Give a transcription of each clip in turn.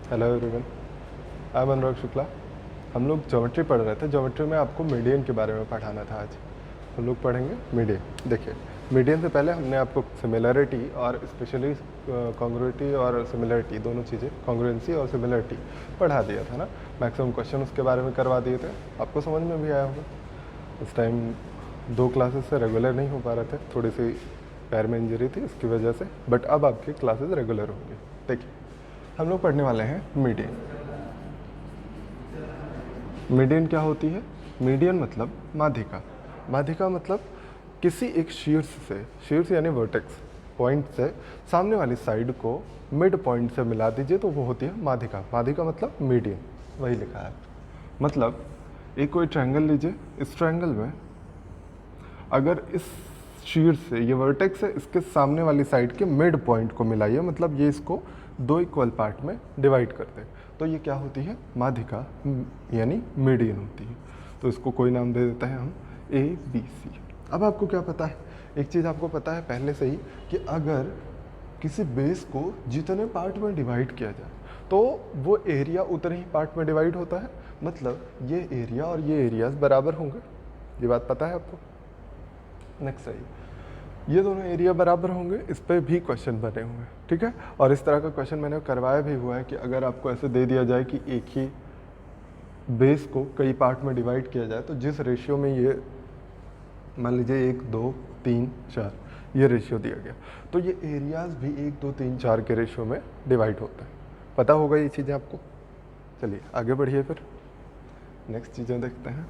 Hello everyone, I am अनुराग शुक्ला। हम लोग geometry पढ़ रहे थे। ज्योमेट्री में आपको मीडियन के बारे में पढ़ाना था। आज हम लोग पढ़ेंगे मीडियन। देखिए, मीडियन से पहले हमने आपको सिमिलरिटी और स्पेशली कॉन्ग्रुइटी और सिमिलरिटी दोनों चीज़ें, कॉन्ग्रुएंसी और सिमिलरिटी पढ़ा दिया था ना। मैक्सिमम क्वेश्चन उसके बारे में करवा दिए थे, आपको समझ में भी आया होगा। उस टाइम 2 क्लासेस से रेगुलर नहीं हो पा रहे थे, थोड़ी सी पैर में इंजरी थी इसकी वजह से, बट अब आपकी क्लासेस रेगुलर होंगी। देखिए, हम लोग पढ़ने वाले हैं मीडियन। मीडियन क्या होती है? मीडियन मतलब माध्यिका। माध्यिका मतलब किसी एक शीर्ष यानी वर्टेक्स पॉइंट से सामने वाली साइड को मिड पॉइंट से मिला दीजिए तो वो होती है माध्यिका। माध्यिका मतलब मीडियन, वही लिखा है। मतलब एक कोई ट्रायंगल लीजिए, इस ट्रायंगल में अगर इस शीर्ष से, ये वर्टेक्स है, इसके सामने वाली साइड के मिड पॉइंट को मिलाइए, मतलब ये इसको 2 इक्वल पार्ट में डिवाइड कर दे, तो ये क्या होती है? माध्यिका यानी मीडियन होती है। तो इसको कोई नाम दे देते हैं हम ABC। अब आपको क्या पता है? एक चीज़ आपको पता है पहले से ही कि अगर किसी बेस को जितने पार्ट में डिवाइड किया जाए तो वो एरिया उतने ही पार्ट में डिवाइड होता है। मतलब ये एरिया और ये एरियाज बराबर होंगे, ये बात पता है आपको। नेक्स्ट सही, ये दोनों एरिया बराबर होंगे, इस पर भी क्वेश्चन बने हुए हैं, ठीक है। और इस तरह का क्वेश्चन मैंने करवाया भी हुआ है कि अगर आपको ऐसे दे दिया जाए कि एक ही बेस को कई पार्ट में डिवाइड किया जाए तो जिस रेशियो में ये, मान लीजिए 1 2 3 4 ये रेशियो दिया गया, तो ये एरियाज भी 1 2 3 4 के रेशियो में डिवाइड होता है। पता होगा ये चीज़ें आपको। चलिए आगे बढ़िए, फिर नेक्स्ट चीज़ें देखते हैं।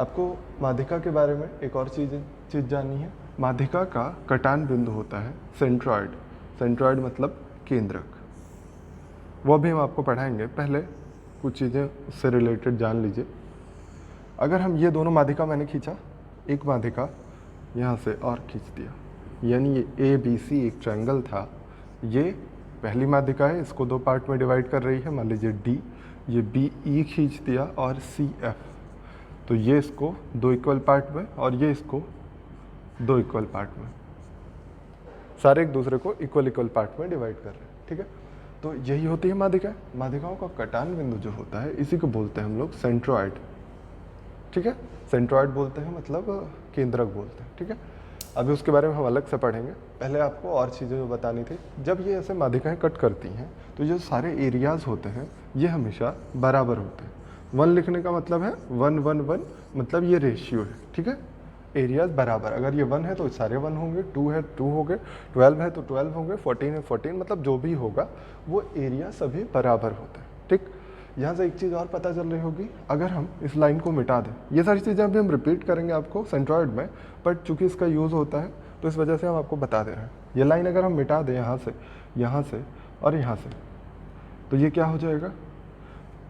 आपको माध्यिका के बारे में एक और चीज़ जाननी है। माध्यिका का कटान बिंदु होता है सेंट्रॉइड। सेंट्रॉइड मतलब केंद्रक, वो भी हम आपको पढ़ाएंगे। पहले कुछ चीज़ें उससे रिलेटेड जान लीजिए। अगर हम ये दोनों माध्यिका मैंने खींचा, एक माध्यिका यहाँ से और खींच दिया, यानी ये ABC एक ट्रायंगल था, ये पहली माध्यिका है, इसको 2 पार्ट में डिवाइड कर रही है, मान लीजिए D। ये BE खींच दिया और CF, तो ये इसको 2 इक्वल पार्ट में और ये इसको 2 इक्वल पार्ट में, सारे एक दूसरे को इक्वल पार्ट में डिवाइड कर रहे हैं, ठीक है। तो यही होती है माध्यिका। माध्यिकाओं का कटान बिंदु जो होता है इसी को बोलते हैं हम लोग सेंट्रॉइड, ठीक है। सेंट्रॉइड बोलते हैं, मतलब केंद्रक बोलते हैं, ठीक है। अभी उसके बारे में हम अलग से पढ़ेंगे। पहले आपको और चीज़ें जो बतानी थी, जब ये ऐसे माध्यिकाएं कट करती हैं तो जो सारे एरियाज़ होते हैं ये हमेशा बराबर होते हैं। 1 लिखने का मतलब है 1 1 1, मतलब ये रेशियो है, ठीक है। एरियाज बराबर, अगर ये 1 है तो सारे 1 होंगे, 2 है 2 होंगे, 12 है तो 12 होंगे, 14 है 14, मतलब जो भी होगा वो एरिया सभी बराबर होते हैं, ठीक। यहाँ से एक चीज़ और पता चल रही होगी, अगर हम इस लाइन को मिटा दें, ये सारी चीज़ें अभी हम रिपीट करेंगे आपको सेंट्रॉइड में, बट चूंकि इसका यूज़ होता है तो इस वजह से हम आपको बता दे रहे हैं। ये लाइन अगर हम मिटा दें यहाँ से और यहाँ से, तो ये क्या हो जाएगा?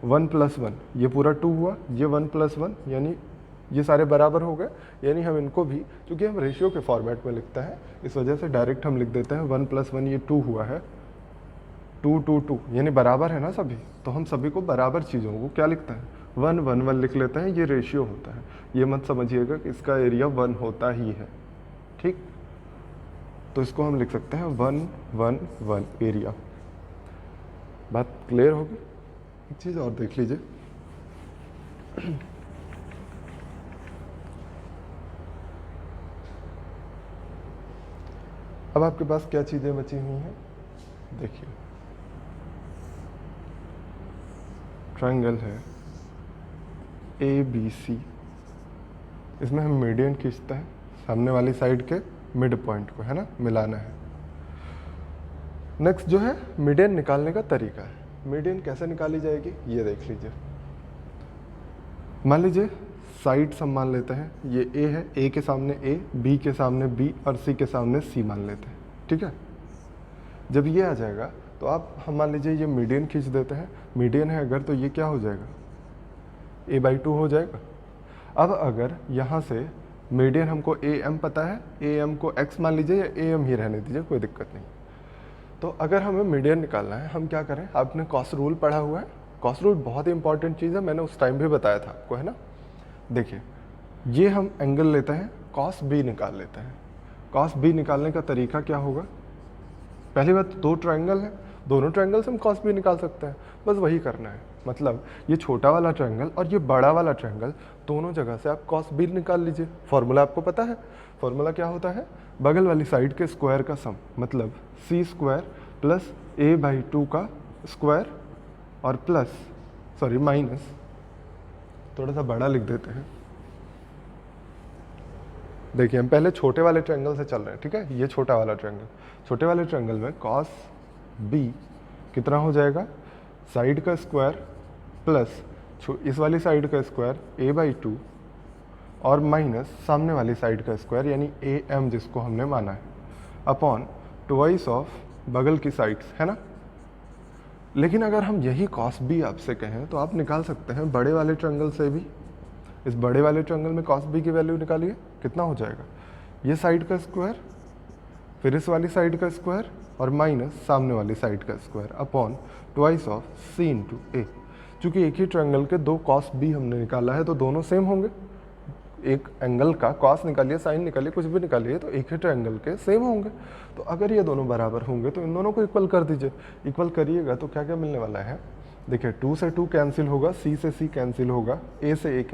1 + 1, ये पूरा 2 हुआ, ये 1 + 1, यानी ये सारे बराबर हो गए। यानी हम इनको भी, क्योंकि हम रेशियो के फॉर्मेट में लिखते हैं, इस वजह से डायरेक्ट हम लिख देते हैं 1 + 1, ये 2 हुआ है, 2 2 2, यानी बराबर है ना सभी, तो हम सभी को बराबर चीज़ों को क्या लिखते हैं? 1 1 1 लिख लेते हैं। ये रेशियो होता है, ये मत समझिएगा कि इसका एरिया 1 होता ही है, ठीक। तो इसको हम लिख सकते हैं 1 1 1 एरिया। बात क्लियर होगी? एक चीज़ और देख लीजिए, अब आपके पास क्या चीज़ें बची हुई हैं? देखिए, ट्रायंगल है ABC, इसमें हम मीडियन खींचते हैं, सामने वाली साइड के मिड पॉइंट को, है ना, मिलाना है। नेक्स्ट जो है मीडियन निकालने का तरीका है। मीडियन कैसे निकाली जाएगी ये देख लीजिए। मान लीजिए साइड्स हम मान लेते हैं, ये A है, A के सामने A, B के सामने B और C के सामने C मान लेते हैं, ठीक है। जब ये आ जाएगा तो आप, हम मान लीजिए ये मीडियन खींच देते हैं। मीडियन है अगर, तो ये क्या हो जाएगा? A/2 हो जाएगा। अब अगर यहाँ से मीडियन हमको AM पता है, AM को X मान लीजिए या AM ही रहने दीजिए, कोई दिक्कत नहीं। तो अगर हमें मीडियन निकालना है, हम क्या करें? आपने कॉस रूल पढ़ा हुआ है। कॉस रूल बहुत ही इंपॉर्टेंट चीज़ है, मैंने उस टाइम भी बताया था आपको, है ना। देखिए, ये हम एंगल लेते हैं, कॉस बी निकाल लेते हैं। कॉस बी निकालने का तरीका क्या होगा? पहली बात, दो ट्रायंगल है, दोनों ट्रायंगल से हम कॉस बी निकाल सकते हैं, बस वही करना है। मतलब ये छोटा वाला ट्रायंगल और ये बड़ा वाला ट्रायंगल, दोनों जगह से आप कॉस बी निकाल लीजिए। फॉर्मूला आपको पता है, फॉर्मूला क्या होता है? बगल वाली साइड के स्क्वायर का सम, मतलब सी स्क्वायर प्लस a/2 का स्क्वायर और प्लस माइनस, थोड़ा सा बड़ा लिख देते हैं। देखिए हम पहले छोटे वाले ट्रायंगल से चल रहे हैं, ठीक है? ये छोटा वाला ट्रायंगल, छोटे वाले ट्रायंगल में कॉस बी कितना हो जाएगा? साइड का स्क्वायर प्लस इस वाली साइड का स्क्वायर a/2 और माइनस सामने वाली साइड का स्क्वायर यानी am जिसको हमने माना है, अपॉन ट्वाइस ऑफ बगल की साइड्स, है ना? लेकिन अगर हम यही कॉस बी आपसे कहें तो आप निकाल सकते हैं बड़े वाले ट्रायंगल से भी। इस बड़े वाले ट्रायंगल में कॉस बी की वैल्यू निकालिए, कितना हो जाएगा? ये साइड का स्क्वायर, फिर इस वाली साइड का स्क्वायर और माइनस सामने वाली साइड का square upon twice of C into A. चूँकि एक ही ट्रायंगल के दो कॉस बी हमने निकाला है तो दोनों सेम होंगे। एक एंगल का कॉस निकालिए, साइन निकालिए, कुछ भी निकालिए, तो एक ही ट्रायंगल के सेम होंगे। तो अगर ये दोनों बराबर होंगे तो इन दोनों को इक्वल कर दीजिए। इक्वल करिएगा तो क्या क्या मिलने वाला है? देखिए 2 से 2 कैंसिल होगा, C से C कैंसिल होगा, A से A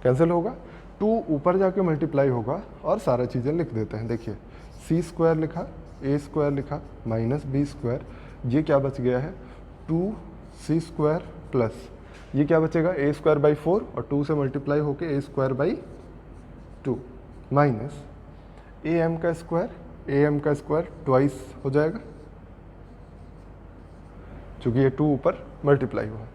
कैंसिल होगा, 2 ऊपर जाके मल्टीप्लाई होगा और सारा चीज़ें लिख देते हैं। देखिए C स्क्वायर लिखा, A स्क्वायर लिखा, माइनस B स्क्वायर, ये क्या बच गया है? 2C स्क्वायर प्लस ये क्या बचेगा? A स्क्वायर बाई 4 और 2 से मल्टीप्लाई होके A square by 2 minus AM का स्क्वायर ट्वाइस हो जाएगा, चूँकि ये 2 ऊपर मल्टीप्लाई हुआ।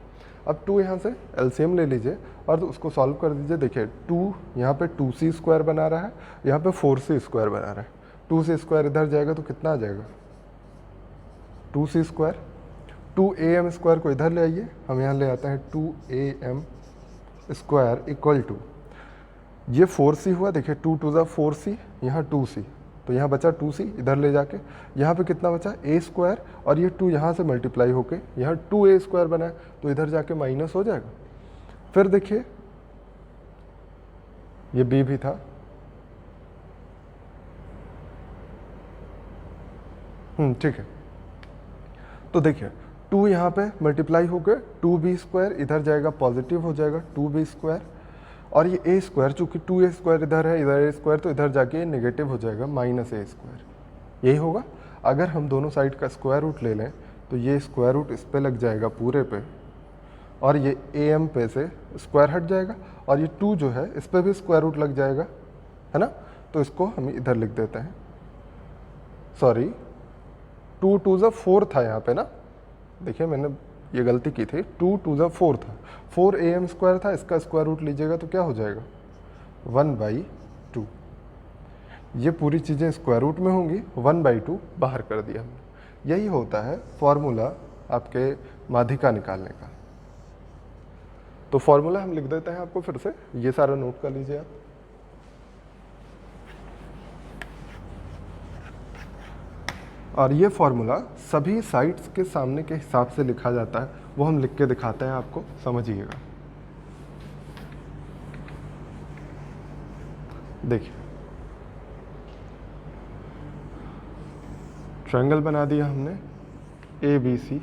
अब 2 यहाँ से एलसीएम ले लीजिए और उसको सॉल्व कर दीजिए। देखिए 2 यहाँ पे 2c स्क्वायर बना रहा है, यहाँ पे 4c स्क्वायर बना रहा है। 2c स्क्वायर इधर जाएगा तो कितना आ जाएगा? 2c square. 2am स्क्वायर को इधर ले आइए, हम यहाँ ले आते हैं 2am स्क्वायर इक्वल टू, ये 4c हुआ, देखिए 2 2 ज़ा 4c, यहाँ 2c, तो यहाँ बचा 2c, इधर ले जाके यहाँ पे कितना बचा? a स्क्वायर, और ये 2 यहाँ से मल्टीप्लाई होके यहाँ 2a स्क्वायर बना है तो इधर जाके माइनस हो जाएगा। फिर देखिए ये b भी था, ठीक है। तो देखिए 2 यहाँ पे मल्टीप्लाई होके 2b स्क्वायर, इधर जाएगा पॉजिटिव हो जाएगा 2b स्क्वायर, और ये a स्क्वायर, चूँकि 2a स्क्वायर इधर है, इधर a स्क्वायर, तो इधर जाके नेगेटिव हो जाएगा माइनस a स्क्वायर। यही होगा। अगर हम दोनों साइड का स्क्वायर रूट ले लें तो ये स्क्वायर रूट इस पे लग जाएगा पूरे पे, और ये am पे से स्क्वायर हट जाएगा, और ये 2 जो है इस पे भी स्क्वायर रूट लग जाएगा, है ना? तो इसको हम इधर लिख देते हैं, सॉरी 2 2 ज़ा 4 था यहाँ पे ना, देखिए मैंने ये गलती की थी, 2 2 ज़ा 4 था, 4am स्क्वायर था, इसका स्क्वायर रूट लीजिएगा तो क्या हो जाएगा? 1/2। ये पूरी चीज़ें स्क्वायर रूट में होंगी, 1/2 बाहर कर दिया हमने। यही होता है फॉर्मूला आपके माध्यिका निकालने का। तो फॉर्मूला हम लिख देते हैं आपको फिर से, ये सारा नोट कर लीजिए आप। और ये फॉर्मूला सभी साइड्स के सामने के हिसाब से लिखा जाता है, वो हम लिख के दिखाते हैं आपको, समझिएगा। देखिए ट्रायंगल बना दिया हमने ABC,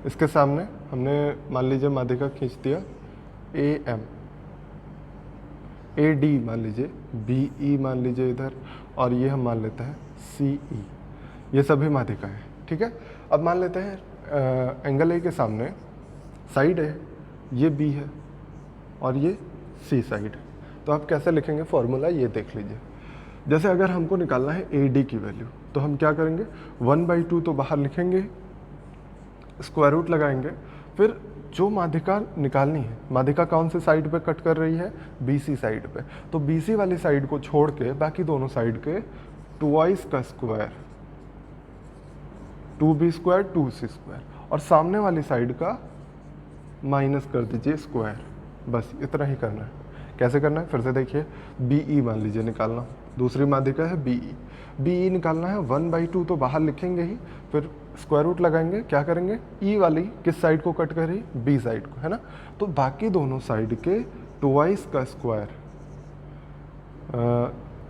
इसके सामने हमने मान लीजिए माध्यिका खींच दिया AM, AD मान लीजिए, BE मान लीजिए इधर, और ये हम मान लेते हैं CE। ये सभी माध्यिका है, ठीक है। अब मान लेते हैं एंगल A के सामने साइड है, ये B है और ये C साइड है। तो आप कैसे लिखेंगे फॉर्मूला, ये देख लीजिए। जैसे अगर हमको निकालना है AD की वैल्यू तो हम क्या करेंगे? 1/2 तो बाहर लिखेंगे, स्क्वायर रूट लगाएंगे, फिर जो माध्यिका निकालनी है, माध्यिका कौन से साइड पे कट कर रही है? BC साइड पे। तो BC वाली साइड को छोड़ के बाकी दोनों साइड के ट्वाइस का square, 2b square 2c square, और सामने वाली साइड का माइनस कर दीजिए स्क्वायर, बस इतना ही करना है। कैसे करना है फिर से देखिए, BE मान लीजिए निकालना, दूसरी माध्यिका है BE निकालना है, 1/2 तो बाहर लिखेंगे ही, फिर स्क्वायर रूट लगाएंगे, क्या करेंगे? E वाली किस साइड को कट कर रही? B साइड को, है ना? तो बाकी दोनों साइड के ट्वाइस का स्क्वायर,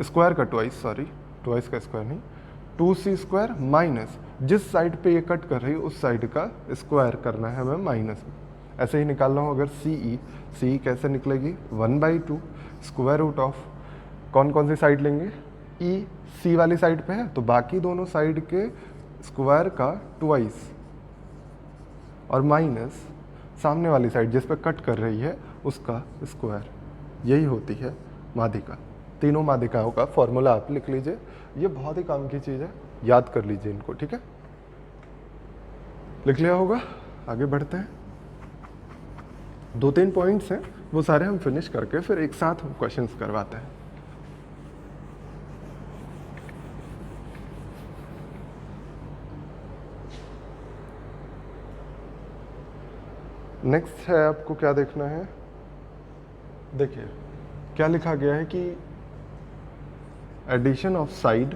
स्क्वायर का ट्वाइस, सॉरी ट्वाइस का स्क्वायर नहीं, 2c² माइनस जिस साइड पे ये कट कर रही है उस साइड का स्क्वायर करना है हमें माइनस में। ऐसे ही निकाल रहा हूँ अगर सी कैसे निकलेगी 1/2 स्क्वायर रूट ऑफ, कौन कौन सी साइड लेंगे, ई सी वाली साइड पे है तो बाकी दोनों साइड के स्क्वायर का ट्वाइस और माइनस सामने वाली साइड जिस पे कट कर रही है उसका स्क्वायर। यही होती है माध्यिका। तीनों माध्यिकाओं का फॉर्मूला आप लिख लीजिए, ये बहुत ही काम की चीज़ है, याद कर लीजिए इनको, ठीक है। लिख लिया होगा, आगे बढ़ते हैं। 2-3 पॉइंट्स हैं वो सारे हम फिनिश करके फिर एक साथ हम क्वेश्चंस करवाते हैं। नेक्स्ट है आपको क्या देखना है, देखिए क्या लिखा गया है कि addition of side,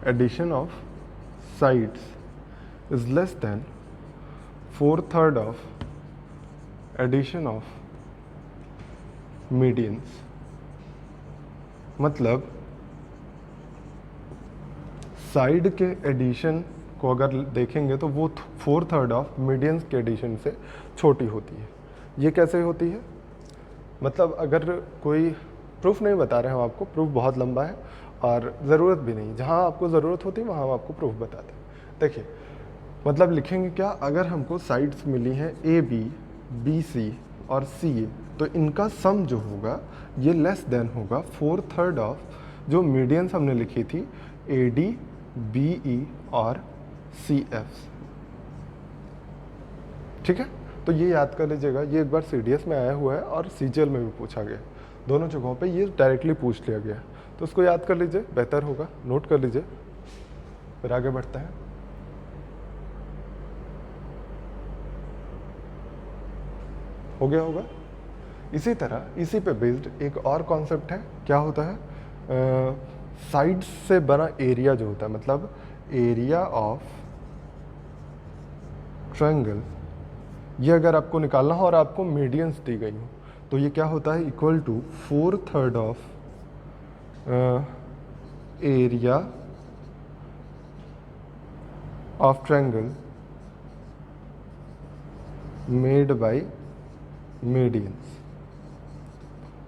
addition of sides is less than 4/3 of addition of medians. मतलब साइड के एडिशन को अगर देखेंगे तो वो 4/3 ऑफ मीडियंस के एडिशन से छोटी होती है। ये कैसे होती है, मतलब अगर कोई प्रूफ नहीं बता रहे हम आपको, प्रूफ बहुत लंबा है और ज़रूरत भी नहीं, जहाँ आपको ज़रूरत होती है वहाँ हम आपको प्रूफ बताते हैं। देखिए मतलब लिखेंगे क्या, अगर हमको साइड्स मिली हैं AB, BC और CA तो इनका सम जो होगा ये लेस देन होगा 4/3 ऑफ जो मीडियंस हमने लिखी थी AD, BE और CF, ठीक है। तो ये याद कर लीजिएगा, ये एक बार CDS में आया हुआ है और CGL में भी पूछा गया, दोनों जगहों पे ये डायरेक्टली पूछ लिया गया, तो उसको याद कर लीजिए, बेहतर होगा, नोट कर लीजिए, फिर आगे बढ़ते हैं। हो गया होगा। इसी तरह इसी पे बेस्ड एक और कॉन्सेप्ट है, क्या होता है, साइड्स से बना एरिया जो होता है, मतलब एरिया ऑफ ट्रायंगल, ये अगर आपको निकालना हो और आपको मीडियंस दी गई हो तो ये क्या होता है, equal to 4/3 of area of triangle made by medians.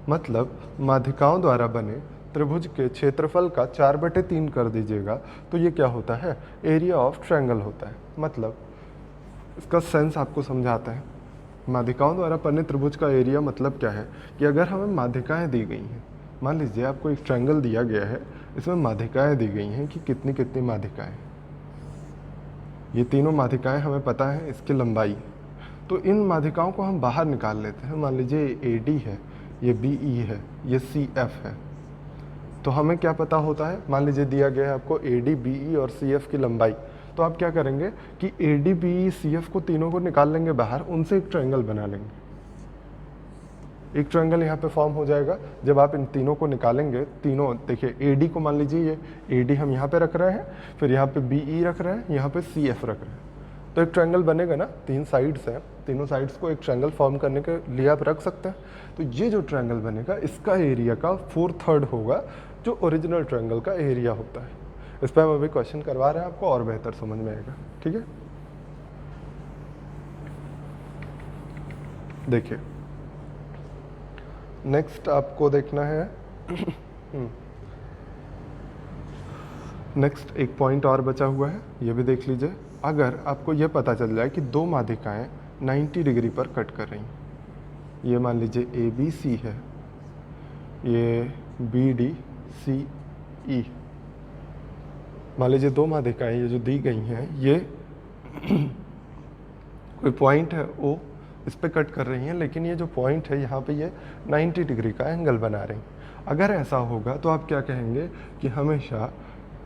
मतलब माध्यिकाओं द्वारा बने त्रिभुज के क्षेत्रफल का 4/3 कर दीजिएगा तो ये क्या होता है, एरिया ऑफ ट्रायंगल होता है। मतलब इसका सेंस आपको समझाता है, माध्यिकाओं द्वारा बने त्रिभुज का एरिया मतलब क्या है कि अगर हमें माध्यिकाएं दी गई हैं, मान लीजिए आपको एक ट्रायंगल दिया गया है, इसमें माध्यिकाएं दी गई हैं कि कितनी कितनी माध्यिकाएं, ये तीनों माध्यिकाएं हमें पता है इसकी लंबाई, तो इन माध्यिकाओं को हम बाहर निकाल लेते हैं। मान लीजिए ये AD है, ये BE है, ये CF है, तो हमें क्या पता होता है, मान लीजिए दिया गया है आपको AD, BE और CF की लंबाई, तो आप क्या करेंगे कि AD, BE, CF को तीनों को निकाल लेंगे बाहर, उनसे एक ट्रायंगल बना लेंगे, एक ट्रायंगल यहाँ पे फॉर्म हो जाएगा। जब आप इन तीनों को निकालेंगे, तीनों देखिए AD को मान लीजिए ये AD हम यहाँ पे रख रहे हैं, फिर यहाँ पे BE रख रहे हैं, यहाँ पे CF रख रहे हैं, तो एक ट्रायंगल बनेगा ना, 3 साइड्स हैं, तीनों साइड्स को एक ट्रायंगल फॉर्म करने के लिए आप रख सकते हैं। तो ये जो ट्रायंगल बनेगा इसका एरिया का 4/3 होगा जो ओरिजिनल ट्रायंगल का एरिया होता है। इस पर हम अभी क्वेश्चन करवा रहे हैं, आपको और बेहतर समझ में आएगा, ठीक है। देखिए नेक्स्ट आपको देखना है नेक्स्ट एक पॉइंट और बचा हुआ है, ये भी देख लीजिए। अगर आपको ये पता चल जाए कि दो माध्यिकाएं 90 डिग्री पर कट कर रही हैं, ये मान लीजिए ABC है, ये BDCE, मान लीजिए दो माध्यिकाएं ये जो दी गई हैं, ये कोई पॉइंट है O, इस पे कट कर रही हैं, लेकिन ये जो पॉइंट है यहाँ पे ये 90 डिग्री का एंगल बना रही हैं। अगर ऐसा होगा तो आप क्या कहेंगे कि हमेशा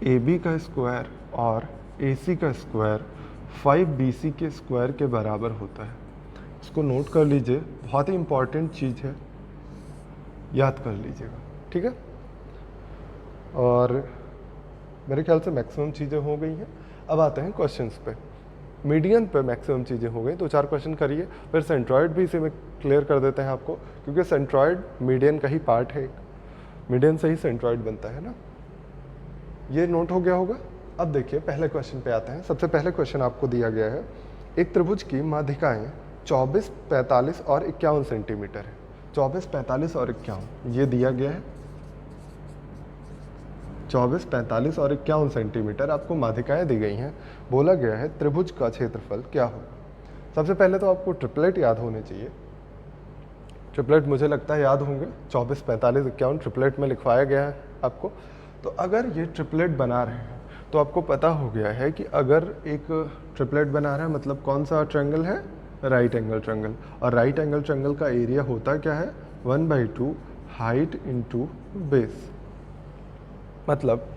AB का स्क्वायर और AC का स्क्वायर 5BC के स्क्वायर के बराबर होता है। इसको नोट कर लीजिए, बहुत ही इम्पॉर्टेंट चीज़ है, याद कर लीजिएगा, ठीक है। और मेरे ख्याल से मैक्सिमम चीज़ें हो गई हैं, अब आते हैं क्वेश्चंस पे। मीडियन पे मैक्सिमम चीज़ें हो गई। 2-4 क्वेश्चन करिए, फिर सेंट्रॉयड भी इसी में क्लियर कर देते हैं आपको, क्योंकि सेंट्रॉयड मीडियन का ही पार्ट है, मीडियन से ही सेंट्रॉयड बनता है ना। ये नोट हो गया होगा। अब देखिए पहले क्वेश्चन पे आते हैं। सबसे पहले क्वेश्चन आपको दिया गया है, एक त्रिभुज की माध्यिकाएं 24, 45 और 51 सेंटीमीटर है। 24, 45 और 51 ये दिया गया है। 24, 45 और 51 सेंटीमीटर आपको माध्यिकाएं दी गई हैं। बोला गया है त्रिभुज का क्षेत्रफल क्या होगा। सबसे पहले तो आपको ट्रिपलेट याद होने चाहिए। ट्रिपलेट मुझे लगता है याद होंगे, 24, 45, 51 ट्रिपलेट में लिखवाया गया है आपको। तो अगर ये ट्रिपलेट बना रहे हैं तो आपको पता हो गया है कि अगर एक ट्रिपलेट बना रहा है मतलब कौन सा ट्रायंगल है, राइट एंगल ट्रायंगल। और राइट एंगल ट्रायंगल का एरिया होता क्या है, 1/2 हाइट इंटू बेस, मतलब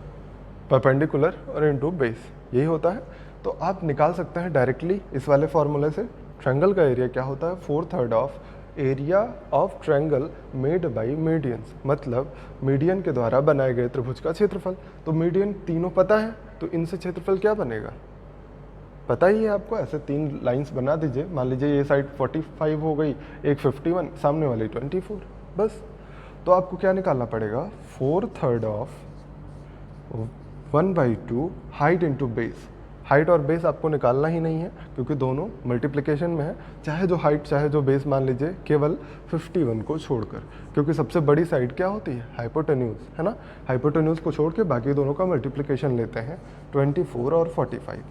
परपेंडिकुलर और इंटू बेस, यही होता है। तो आप निकाल सकते हैं डायरेक्टली इस वाले फॉर्मूले से। ट्रायंगल का एरिया क्या होता है, 4/3 of area of triangle made by medians, मतलब मीडियन के द्वारा बनाए गए त्रिभुज का क्षेत्रफल। तो मीडियन तीनों पता है, तो इनसे क्षेत्रफल क्या बनेगा पता ही है आपको। ऐसे 3 लाइंस बना दीजिए, मान लीजिए ये साइड 45 हो गई, एक 51, सामने वाली 24, बस। तो आपको क्या निकालना पड़ेगा, 4/3 of 1/2 height into base. Height और बेस आपको निकालना ही नहीं है क्योंकि दोनों मल्टीप्लिकेशन में है, चाहे जो हाइट चाहे जो बेस मान लीजिए, केवल 51 को छोड़कर, क्योंकि सबसे बड़ी साइड क्या होती है, हाइपोटेन्यूज, है ना। हाइपोटेन्यूज को छोड़ के बाकी दोनों का मल्टीप्लिकेशन लेते हैं, 24 और 45।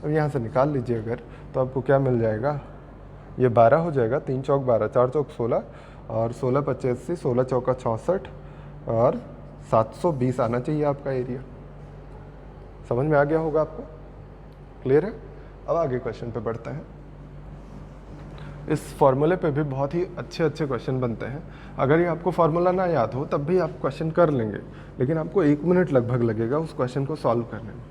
अब यहाँ से निकाल लीजिए अगर, तो आपको क्या मिल जाएगा, ये 12 हो जाएगा, 3 चौक 12, 4 चौक 16 और 16 × 85, 16 चौका 64 और 720 आना चाहिए आपका एरिया। समझ में आ गया होगा आपको, क्लियर है। अब आगे क्वेश्चन पे बढ़ते हैं। इस फॉर्मूले पे भी बहुत ही अच्छे अच्छे क्वेश्चन बनते हैं। अगर ये आपको फार्मूला ना याद हो तब भी आप क्वेश्चन कर लेंगे, लेकिन आपको 1 मिनट लगभग लगेगा उस क्वेश्चन को सॉल्व करने में।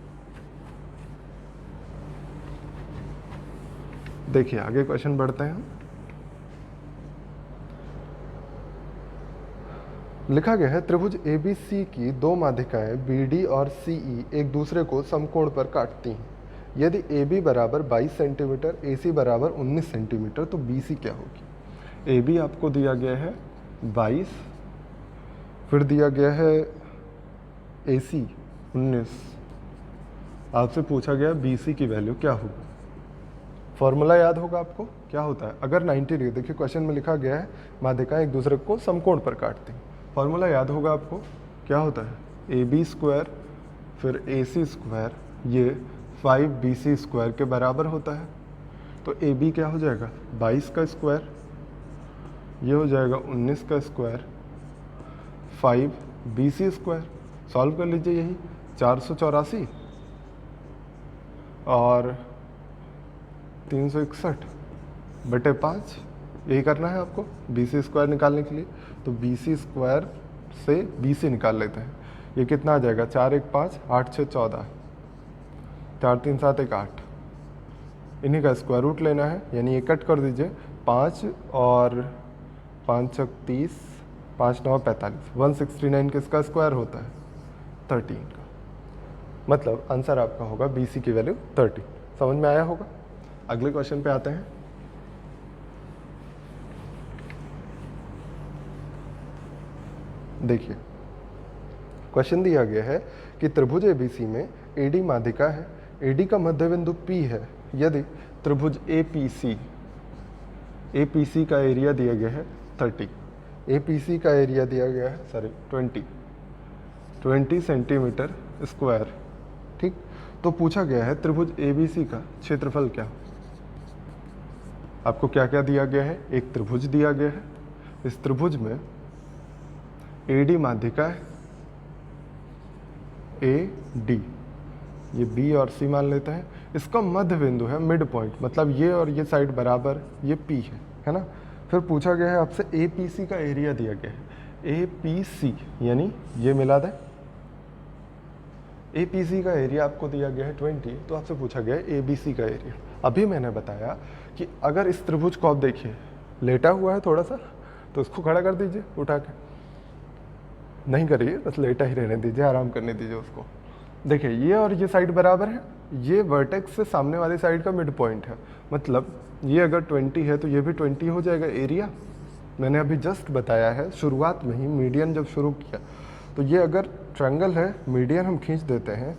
देखिए आगे क्वेश्चन बढ़ते हैं। लिखा गया है त्रिभुज ABC की 2 माध्यिकाएं BD और CE एक दूसरे को समकोण पर काटती हैं। यदि AB बराबर 22 सेंटीमीटर, AC बराबर 19 सेंटीमीटर, तो BC क्या होगी। AB आपको दिया गया है 22, फिर दिया गया है AC 19, आपसे पूछा गया BC की वैल्यू क्या होगी। फॉर्मूला याद होगा आपको, क्या होता है, अगर 90 डिग्री, देखिए क्वेश्चन में लिखा गया है माध्यिकाएं एक दूसरे को समकोण पर काटती हैं। फॉर्मूला याद होगा आपको, क्या होता है, AB² फिर AC², ये 5BC² के बराबर होता है। तो AB क्या हो जाएगा, 22 का स्क्वायर, ये हो जाएगा 19 का स्क्वायर, 5BC²। सॉल्व कर लीजिए, यही 484 और 361/5, यही करना है आपको BC² निकालने के लिए। तो BC² से BC निकाल लेते हैं, ये कितना आ जाएगा, 4 1 5, 8 6 14, 4 3 7 1 8, इन्हीं का स्क्वायर रूट लेना है, यानी ये कट कर दीजिए, 5 और 5 6 30, 5 9 45, 169 किसका स्क्वायर होता है, 13 का। मतलब आंसर आपका होगा BC की वैल्यू 30। समझ में आया होगा। अगले क्वेश्चन पे आते हैं। देखिए क्वेश्चन दिया गया है कि त्रिभुज ABC में AD माध्यिका है, AD का मध्य बिंदु P है। यदि त्रिभुज APC का एरिया दिया गया है 30, APC का एरिया दिया गया है 20 सेंटीमीटर स्क्वायर, ठीक। तो पूछा गया है त्रिभुज ABC का क्षेत्रफल क्या। आपको क्या क्या दिया गया है, एक त्रिभुज दिया गया है, इस त्रिभुज में AD माध्यिका है, AD, ये B और C मान लेते हैं। इसका मध्य बिंदु है मिड पॉइंट, मतलब ये और ये साइड बराबर, ये P है ना। फिर पूछा गया है आपसे APC का एरिया दिया गया है, APC यानी ये मिला दें, APC का एरिया आपको दिया गया है 20, तो आपसे पूछा गया है ABC का एरिया। अभी मैंने बताया कि अगर इस त्रिभुज को आप देखिए लेटा हुआ है थोड़ा सा, तो इसको खड़ा कर दीजिए उठा के, नहीं करिए, बस लेटा ही रहने दीजिए, आराम करने दीजिए उसको। देखिए ये और ये साइड बराबर है, ये वर्टेक्स से सामने वाली साइड का मिड पॉइंट है, मतलब ये अगर 20 है तो ये भी 20 हो जाएगा एरिया। मैंने अभी जस्ट बताया है शुरुआत में ही, मीडियन जब शुरू किया, तो ये अगर ट्रायंगल है, मीडियन हम खींच देते हैं,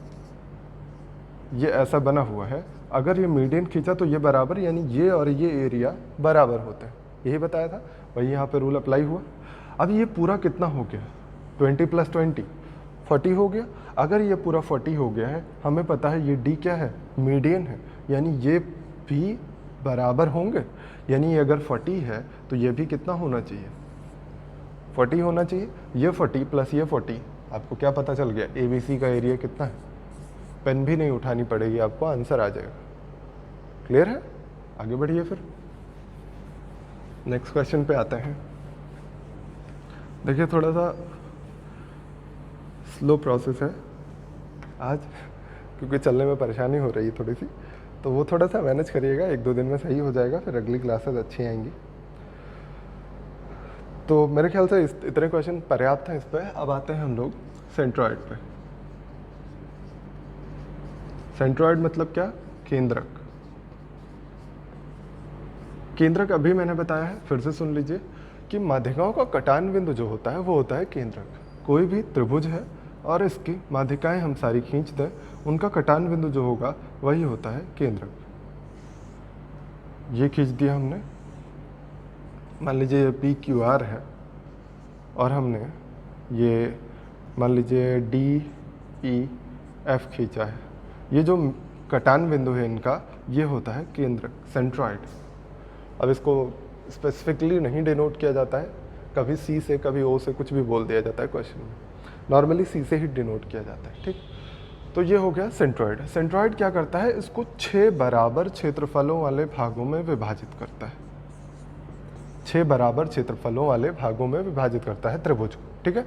ये ऐसा बना हुआ है, अगर ये मीडियन खींचा तो ये बराबर, यानी ये और ये एरिया बराबर होते हैं, यही बताया था, वही यहाँ पे रूल अप्लाई हुआ। अब ये पूरा कितना हो गया, 20 + 20 40 हो गया। अगर ये पूरा 40 हो गया है, हमें पता है ये डी क्या है, मीडियन है, यानी ये भी बराबर होंगे, यानी ये अगर 40 है तो ये भी कितना होना चाहिए, 40 होना चाहिए। ये 40 + ये 40, आपको क्या पता चल गया, ABC का एरिया कितना है, पेन भी नहीं उठानी पड़ेगी आपको, आंसर आ जाएगा। क्लियर है? आगे बढ़िए फिर नेक्स्ट क्वेश्चन पे आते हैं। देखिए थोड़ा सा स्लो प्रोसेस है आज, क्योंकि चलने में परेशानी हो रही है थोड़ी सी, तो वो थोड़ा सा मैनेज करिएगा, 1-2 दिन में सही हो जाएगा, फिर अगली क्लासेस अच्छी आएंगी। तो मेरे ख्याल से इतने क्वेश्चन पर्याप्त हैं इस पर। अब आते हैं हम लोग सेंट्रॉइड पे। सेंट्रॉइड मतलब क्या, केंद्रक। केंद्रक अभी मैंने बताया है, फिर से सुन लीजिए कि माध्यिकाओं का कटान बिंदु जो होता है वो होता है केंद्रक। कोई भी त्रिभुज है और इसकी माध्यिकाएं हम सारी खींच दें, उनका कटान बिंदु जो होगा वही होता है केंद्रक। ये खींच दिया हमने, मान लीजिए ये PQR है, और हमने ये मान लीजिए DEF खींचा है, ये जो कटान बिंदु है इनका, ये होता है केंद्रक, सेंट्रॉइड। अब इसको स्पेसिफिकली नहीं डिनोट किया जाता है, कभी C से कभी O से कुछ भी बोल दिया जाता है क्वेश्चन में, नॉर्मली C से ही डिनोट किया जाता है, ठीक। तो ये हो गया सेंट्रॉइड। सेंट्रॉइड क्या करता है, इसको 6 बराबर क्षेत्रफलों वाले भागों में विभाजित करता है, 6 बराबर क्षेत्रफलों वाले भागों में विभाजित करता है त्रिभुज को, ठीक है।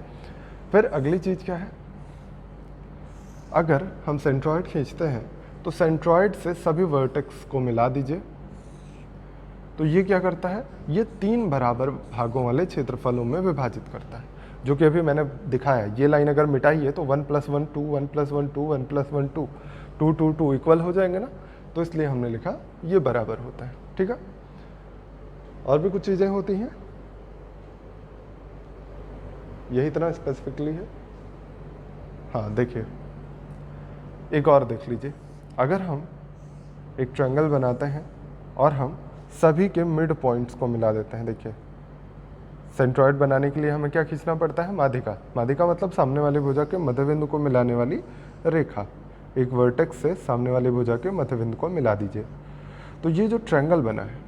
फिर अगली चीज क्या है, अगर हम सेंट्रॉइड खींचते हैं तो सेंट्रॉइड से सभी वर्टेक्स को मिला दीजिए, तो ये क्या करता है, ये 3 बराबर भागों वाले क्षेत्रफलों में विभाजित करता है, जो कि अभी मैंने दिखाया है। ये लाइन अगर मिटाई है तो 1 + 1 2, 1 + 1 2, 1 + 1 2, 2 2 2 इक्वल हो जाएंगे ना, तो इसलिए हमने लिखा ये बराबर होता है, ठीक है। और भी कुछ चीजें होती हैं, यही इतना स्पेसिफिकली है। हाँ देखिए, एक और देख लीजिए, अगर हम एक ट्रायंगल बनाते हैं और हम सभी के मिड पॉइंट्स को मिला देते हैं, देखिए सेंट्रॉइड बनाने के लिए हमें क्या खींचना पड़ता है, माध्यिका। माध्यिका मतलब सामने वाली भुजा के मध्यबिंदु को मिलाने वाली रेखा। एक वर्टेक्स से सामने वाली भुजा के मध्यबिंदु को मिला दीजिए। तो ये जो ट्रायंगल बना है,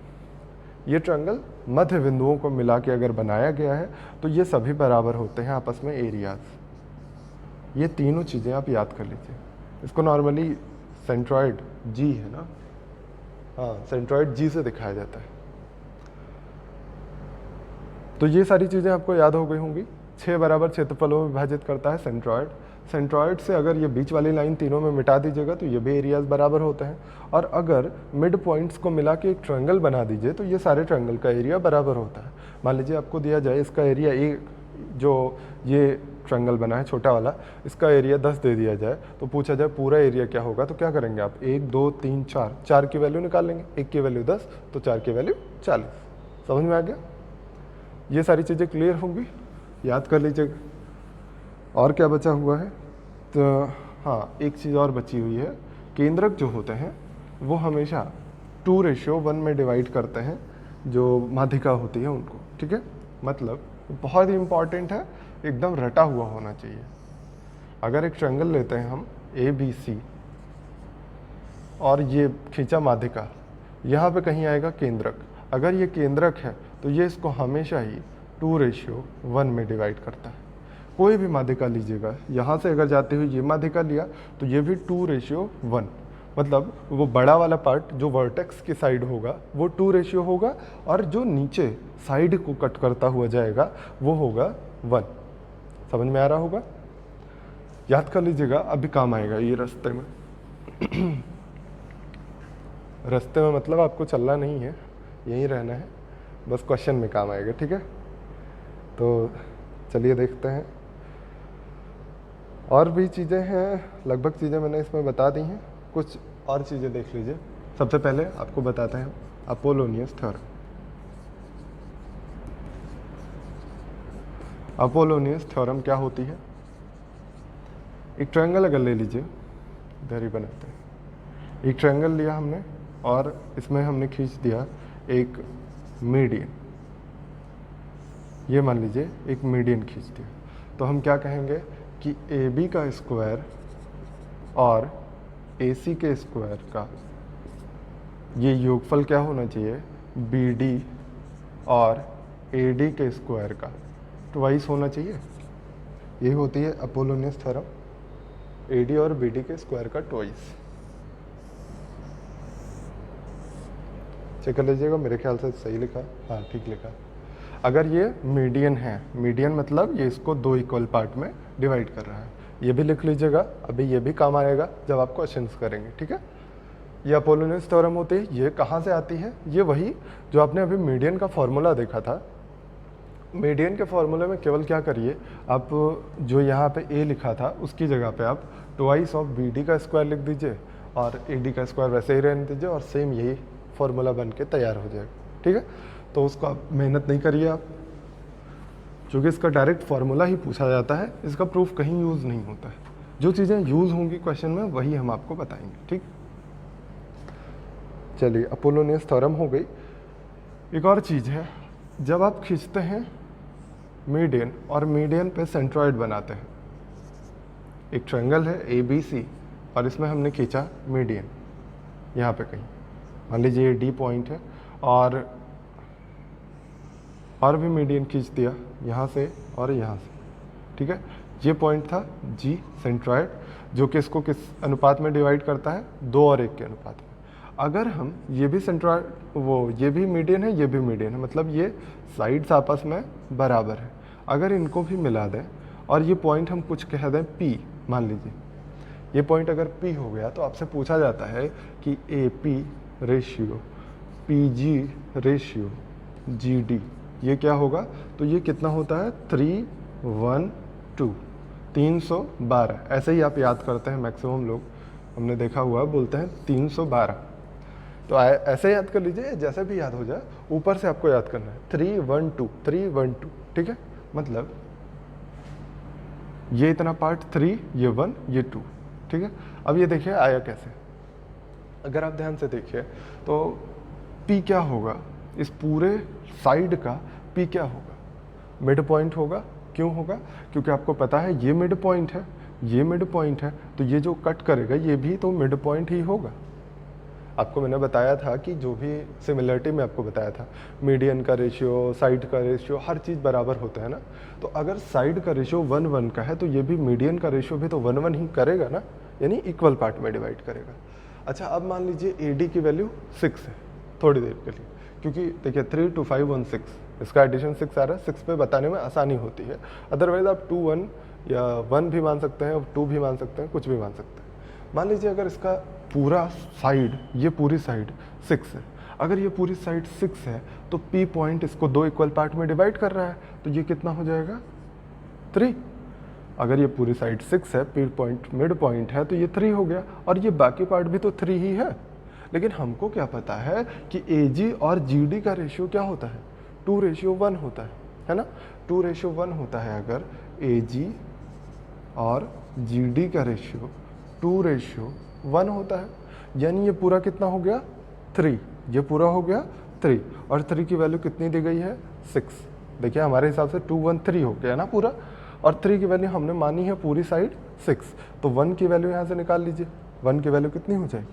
ये ट्रायंगल मध्य बिंदुओं को मिला के अगर बनाया गया है तो ये सभी बराबर होते हैं आपस में एरियाज। ये तीनों चीज़ें आप याद कर लीजिए। इसको नॉर्मली सेंट्रॉइड जी है ना, हाँ सेंट्रॉइड जी से दिखाया जाता है। तो ये सारी चीज़ें आपको याद हो गई होंगी। 6 बराबर क्षेत्रफलों में विभाजित करता है सेंट्रॉइड। सेंट्रॉइड से अगर ये बीच वाली लाइन तीनों में मिटा दीजिएगा तो ये भी एरियाज बराबर होते हैं, और अगर मिड पॉइंट्स को मिला के एक ट्रायंगल बना दीजिए तो ये सारे ट्रायंगल का एरिया बराबर होता है। मान लीजिए आपको दिया जाए इसका एरिया जो ये ट्रायंगल बना है छोटा वाला, इसका एरिया 10 दे दिया जाए, तो पूछा जाए पूरा एरिया क्या होगा, तो क्या करेंगे आप, 1 2 3 4 की वैल्यू निकाल लेंगे। 1 की वैल्यू 10 तो 4 की वैल्यू 40। समझ में आ गया? ये सारी चीज़ें क्लियर होंगी, याद कर लीजिएगा। और क्या बचा हुआ है, तो हाँ एक चीज़ और बची हुई है। केंद्रक जो होते हैं वो हमेशा 2:1 में डिवाइड करते हैं जो माध्यिका होती है उनको, ठीक है। मतलब बहुत ही इम्पॉर्टेंट है, एकदम रटा हुआ होना चाहिए। अगर एक ट्रायंगल लेते हैं हम ABC और ये खींचा माध्यिका, यहाँ पे कहीं आएगा केंद्रक। अगर ये केंद्रक है तो ये इसको हमेशा ही 2:1 में डिवाइड करता है। कोई भी माध्यिका लीजिएगा, यहाँ से अगर जाते हुए ये माध्यिका लिया तो ये भी 2:1, मतलब वो बड़ा वाला पार्ट जो वर्टेक्स की साइड होगा वो 2 होगा, और जो नीचे साइड को कट करता हुआ जाएगा वो होगा 1। समझ में आ रहा होगा? याद कर लीजिएगा, अभी काम आएगा ये रास्ते में। रास्ते में मतलब आपको चलना नहीं है, यहीं रहना है, बस क्वेश्चन में काम आएगा, ठीक है। तो चलिए देखते हैं। और भी चीज़ें हैं, लगभग चीज़ें मैंने इसमें बता दी हैं। कुछ और चीज़ें देख लीजिए। सबसे पहले आपको बताते हैं अपोलोनियस थ्योरम। अपोलोनियस थ्योरम क्या होती है? एक ट्रायंगल अगर ले लीजिए, इधर ही बनाते हैं। एक ट्रायंगल लिया हमने और इसमें हमने खींच दिया एक मीडियन। ये मान लीजिए एक मीडियन खींच दिया, तो हम क्या कहेंगे कि ए बी का स्क्वायर और ए सी के स्क्वायर का ये योगफल क्या होना चाहिए? बी डी और ए डी के स्क्वायर का ट्वाइस होना चाहिए। यही होती है अपोलोनियस थ्योरम, ए डी और बी डी के स्क्वायर का ट्वाइस। चेक कर लीजिएगा, मेरे ख्याल से सही लिखा, हाँ ठीक लिखा। अगर ये मीडियन है, मीडियन मतलब ये इसको दो इक्वल पार्ट में डिवाइड कर रहा है, ये भी लिख लीजिएगा। अभी ये भी काम आएगा जब आप क्वेश्चंस करेंगे, ठीक है। ये अपोलोनियस थ्योरम होती है। ये कहाँ से आती है? ये वही जो आपने अभी मीडियन का फॉर्मूला देखा था। मीडियन के फॉर्मूले में केवल क्या करिए, आप जो यहाँ पे ए लिखा था उसकी जगह पे आप ट्वाइस ऑफ बी डी का स्क्वायर लिख दीजिए और ए डी का स्क्वायर वैसे ही रहने दीजिए और सेम यही फॉर्मूला बन के तैयार हो जाएगा, ठीक है। तो उसको आप मेहनत नहीं करिए आप, क्योंकि इसका डायरेक्ट फार्मूला ही पूछा जाता है, इसका प्रूफ कहीं यूज़ नहीं होता है। जो चीज़ें यूज़ होंगी क्वेश्चन में वही हम आपको बताएंगे, ठीक। चलिए, अपोलोनियस थ्योरम हो गई। एक और चीज़ है, जब आप खींचते हैं मीडियन और मीडियन पे सेंट्रॉइड बनाते हैं, एक ट्रायंगल है ए बी सी और इसमें हमने खींचा मीडियन यहाँ पे कहीं, मान लीजिए ये डी पॉइंट है और भी मीडियन खींच दिया यहाँ से और यहाँ से, ठीक है। ये पॉइंट था जी सेंट्रॉइड, जो कि इसको किस अनुपात में डिवाइड करता है? 2 और 1 के अनुपात में। अगर हम ये भी सेंट्रॉइड, ये भी मीडियन है, ये भी मीडियन है, मतलब ये साइड्स आपस में बराबर है। अगर इनको भी मिला दें और ये पॉइंट हम कुछ कह दें पी, मान लीजिए ये पॉइंट अगर पी हो गया, तो आपसे पूछा जाता है कि A P ratio, P G ratio, G D ये क्या होगा? तो ये कितना होता है? 312, 312। ऐसे ही आप याद करते हैं, मैक्सिमम लोग हमने देखा हुआ बोलते हैं 312। तो ऐसे याद कर लीजिए, जैसे भी याद हो जाए, ऊपर से आपको याद करना है 312, 312, ठीक है। मतलब ये इतना पार्ट 3, ये 1, ये 2, ठीक है। अब ये देखिए आया कैसे, अगर आप ध्यान से देखिए तो P क्या होगा? इस पूरे साइड का P क्या होगा? मिड पॉइंट होगा। क्यों होगा? क्योंकि आपको पता है ये मिड पॉइंट है, ये मिड पॉइंट है, तो ये जो कट करेगा ये भी तो मिड पॉइंट ही होगा। आपको मैंने बताया था कि जो भी सिमिलरिटी में आपको बताया था, मीडियन का रेशियो, साइड का रेशियो, हर चीज़ बराबर होता है ना। तो अगर साइड का रेशियो 1:1 का है, तो ये भी मीडियन का रेशियो भी तो 1:1 ही करेगा ना, यानी इक्वल पार्ट में डिवाइड करेगा। अच्छा, अब मान लीजिए ए डी की वैल्यू 6 है थोड़ी देर के लिए, क्योंकि देखिए 3 2 5 1 6, इसका एडिशन 6 आ रहा है, 6 पे बताने में आसानी होती है। अदरवाइज आप 2 1 या 1 भी मान सकते हैं, 2 भी मान सकते हैं, कुछ भी मान सकते हैं। मान लीजिए अगर इसका पूरा साइड, ये पूरी साइड 6 है, अगर ये पूरी साइड 6 है तो P पॉइंट इसको 2 इक्वल पार्ट में डिवाइड कर रहा है, तो ये कितना हो जाएगा? 3। अगर ये पूरी साइड 6 है, P पॉइंट मिड पॉइंट है, तो ये 3 हो गया, और ये बाकी पार्ट भी तो 3 ही है। लेकिन हमको क्या पता है कि AG और GD का रेशियो क्या होता है? 2:1 होता है ना। 2:1 होता है अगर AG और GD का रेशियो 2:1 होता है, यानी ये पूरा कितना हो गया? 3। ये पूरा हो गया 3, और 3 की वैल्यू कितनी दी गई है? 6। देखिए हमारे हिसाब से 2 1 3 हो गया ना पूरा, और 3 की वैल्यू हमने मानी है पूरी साइड 6, तो 1 की वैल्यू यहाँ से निकाल लीजिए। 1 की वैल्यू कितनी हो जाएगी?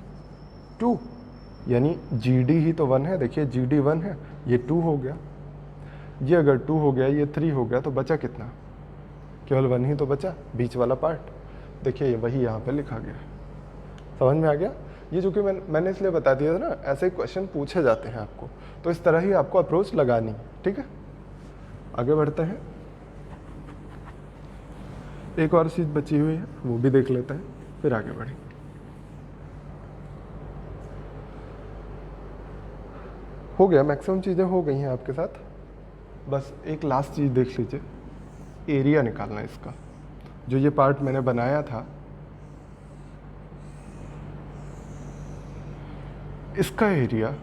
2, यानी GD ही तो 1 है। देखिए GD 1 है, ये 2 हो गया। ये अगर 2 हो गया, ये 3 हो गया, तो बचा कितना? केवल 1 ही तो बचा, बीच वाला पार्ट। देखिए वही यहाँ पे लिखा गया, समझ में आ गया? ये जो कि मैंने इसलिए बता दिया था ना, ऐसे क्वेश्चन पूछे जाते हैं आपको, तो इस तरह ही आपको अप्रोच लगानी है, ठीक है। आगे बढ़ते हैं, एक और चीज़ बची हुई है, वो भी देख लेते हैं, फिर आगे बढ़ेंगे। हो गया, मैक्सिमम चीज़ें हो गई हैं आपके साथ। बस एक लास्ट चीज़ देख लीजिए, एरिया निकालना है इसका। जो ये पार्ट मैंने बनाया था, इसका एरिया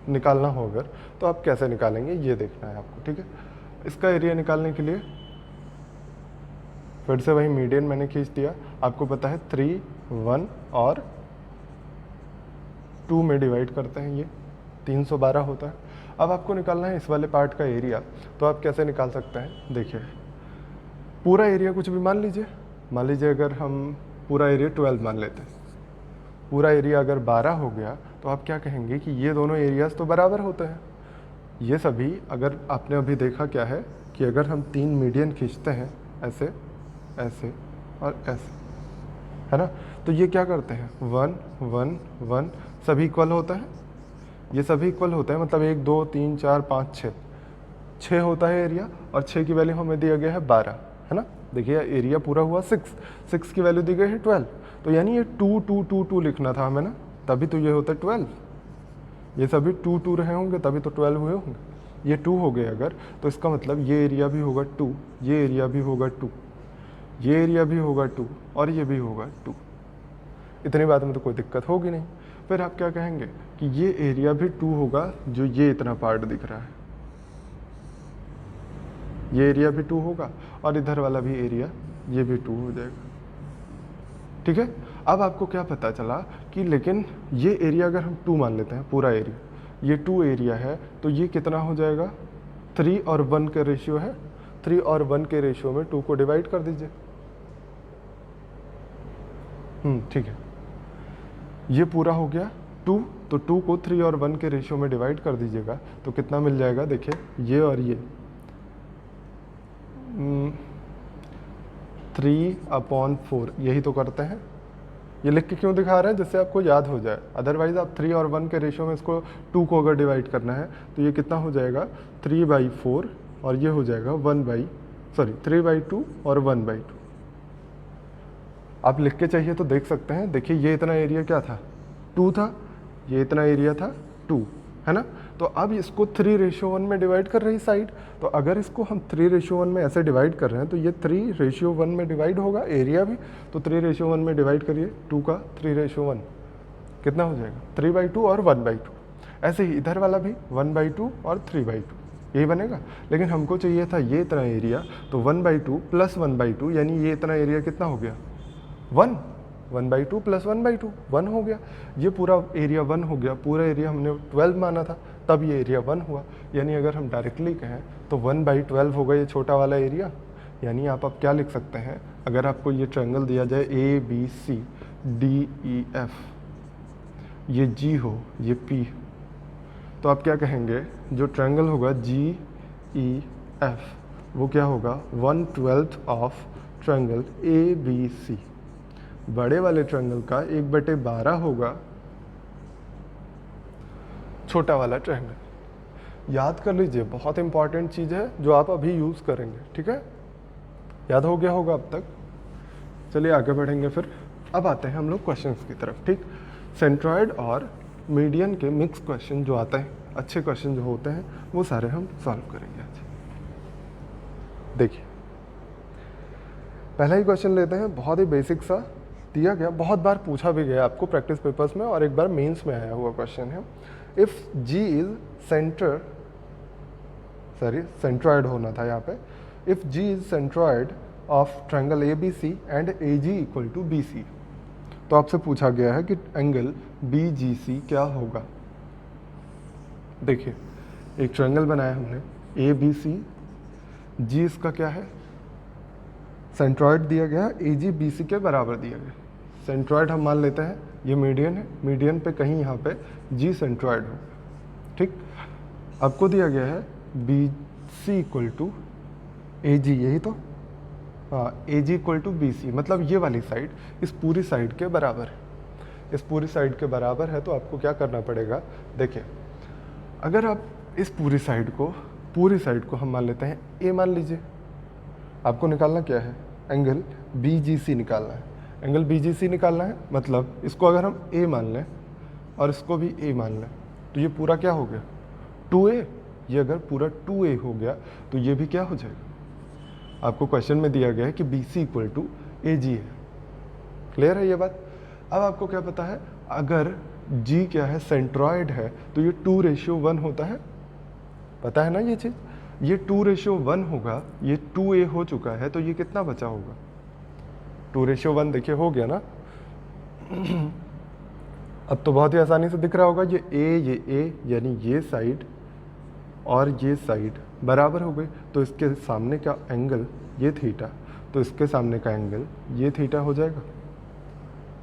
निकालना हो अगर, तो आप कैसे निकालेंगे ये देखना है आपको, ठीक है। इसका एरिया निकालने के लिए फिर से वही मीडियन मैंने खींच दिया। आपको पता है 3, 1 और 2 में डिवाइड करते हैं, ये 312 होता है। अब आपको निकालना है इस वाले पार्ट का एरिया, तो आप कैसे निकाल सकते हैं, देखिए पूरा एरिया कुछ भी मान लीजिए अगर हम पूरा एरिया 12 मान लेते हैं, पूरा एरिया अगर 12 हो गया तो आप क्या कहेंगे कि ये दोनों एरियाज तो बराबर होते हैं। ये सभी अगर आपने अभी देखा क्या है कि अगर हम 3 मीडियन खींचते हैं ऐसे, ऐसे और ऐसे, है ना, तो ये क्या करते हैं 1 1 1 सभी इक्वल होता है, ये सभी इक्वल होता है, मतलब 1 2 3 4 5 6 होता है एरिया, और 6 की वैल्यू हमें दिया गया है 12, है ना। देखिए एरिया पूरा हुआ 6 की वैल्यू दी गई है 12, तो यानी ये 2 2 2 2 लिखना था हमें ना, तभी तो ये होता है 12। ये सभी 2 2 रहे होंगे तभी तो 12 हुए होंगे। ये 2 हो गए अगर, तो इसका मतलब ये एरिया भी होगा 2, ये एरिया भी होगा 2, ये एरिया भी होगा 2 और ये भी होगा 2। इतनी बात में तो कोई दिक्कत होगी नहीं। फिर आप क्या कहेंगे कि ये एरिया भी 2 होगा, जो ये इतना पार्ट दिख रहा है, ये एरिया भी 2 होगा, और इधर वाला भी एरिया ये भी 2 हो जाएगा, ठीक है। अब आपको क्या पता चला कि लेकिन ये एरिया अगर हम 2 मान लेते हैं, पूरा एरिया ये 2 एरिया है, तो ये कितना हो जाएगा, 3 और 1 का रेशियो है, 3 और 1 के रेशियो में 2 को डिवाइड कर दीजिए। ठीक है, ये पूरा हो गया 2, तो 2 को 3 और 1 के रेशियो में डिवाइड कर दीजिएगा, तो कितना मिल जाएगा, देखिए ये और ये 3/4, यही तो करते हैं। ये लिख के क्यों दिखा रहे हैं, जिससे आपको याद हो जाए, अदरवाइज आप 3 और 1 के रेशियो में इसको 2 को अगर डिवाइड करना है तो ये कितना हो जाएगा 3/4, और ये हो जाएगा 3/2 और 1/2। आप लिख के चाहिए तो देख सकते हैं, देखिए ये इतना एरिया क्या था 2 था, ये इतना एरिया था 2, है ना। तो अब इसको 3:1 में डिवाइड कर रही साइड, तो अगर इसको हम 3:1 में ऐसे डिवाइड कर रहे हैं तो ये 3:1 में डिवाइड होगा एरिया भी, तो 3:1 में डिवाइड करिए 2 का 3:1, कितना हो जाएगा 3/2 और 1/2। ऐसे ही इधर वाला भी 1/2 और 3/2, यही बनेगा। लेकिन हमको चाहिए था ये इतना एरिया, तो 1/2 प्लस 1/2, यानी ये इतना एरिया कितना हो गया 1, 1/2 प्लस 1/2 1 हो गया। ये पूरा एरिया 1 हो गया, पूरा एरिया हमने 12 माना था, तब ये एरिया 1 हुआ। यानी अगर हम डायरेक्टली कहें तो 1/12 होगा ये छोटा वाला एरिया। यानी आप अब क्या लिख सकते हैं, अगर आपको ये ट्रायंगल दिया जाए ABCDEF, ये G हो, ये P, तो आप क्या कहेंगे, जो ट्रायंगल होगा GEF वो क्या होगा 1/12 ऑफ ट्रायंगल ABC। बड़े वाले ट्रायंगल का 1/12 होगा छोटा वाला ट्रायंगल। याद कर लीजिए, बहुत इंपॉर्टेंट चीज़ है जो आप अभी यूज़ करेंगे, ठीक है। याद हो गया होगा अब तक। चलिए आगे बढ़ेंगे फिर। अब आते हैं हम लोग क्वेश्चंस की तरफ, ठीक। सेंट्रॉयड और मीडियन के मिक्स क्वेश्चन जो आते हैं, अच्छे क्वेश्चन जो होते हैं, वो सारे हम सॉल्व करेंगे आज। देखिए पहला ही क्वेश्चन लेते हैं, बहुत ही बेसिक सा दिया गया, बहुत बार पूछा भी गया आपको प्रैक्टिस पेपर्स में, और एक बार मेंस में आया हुआ क्वेश्चन है। इफ़ जी इज सेंट्रॉयड होना था यहाँ पे। If G is centroid of triangle ABC and AG equal to BC, तो आपसे पूछा गया है कि एंगल BGC क्या होगा। देखिए एक ट्रायंगल बनाया हमने ABC, G इसका क्या है, सेंट्रॉयड दिया गया, AG BC के बराबर दिया गया। सेंट्रॉयड हम मान लेते हैं ये मीडियन है, मीडियन पे कहीं यहाँ पे G सेंट्रॉयड हो, ठीक। आपको दिया गया है BC इक्वल टू AG, यही तो, हाँ AG इक्वल टू BC, मतलब ये वाली साइड इस पूरी साइड के बराबर है। इस पूरी साइड के बराबर है, तो आपको क्या करना पड़ेगा, देखिए अगर आप इस पूरी साइड को हम मान लेते हैं A मान लीजिए। आपको निकालना क्या है, एंगल BGC निकालना है। एंगल BGC निकालना है मतलब इसको अगर हम A मान लें और इसको भी A मान लें, तो ये पूरा क्या हो गया 2A। ये अगर पूरा 2A हो गया तो ये भी क्या हो जाएगा, आपको क्वेश्चन में दिया गया है कि BC इक्वल टू AG है। क्लियर है ये बात। अब आपको क्या पता है, अगर जी क्या है, सेंट्रॉयड है, तो ये 2:1 होता है, पता है ना ये चीज़। ये 2:1 होगा, ये 2a हो चुका है, तो ये कितना बचा होगा, 2:1 देखिए हो गया ना। अब तो बहुत ही आसानी से दिख रहा होगा, ये a यानी ये साइड और ये साइड बराबर हो गई, तो इसके सामने का एंगल ये थीटा, तो इसके सामने का एंगल ये थीटा हो जाएगा।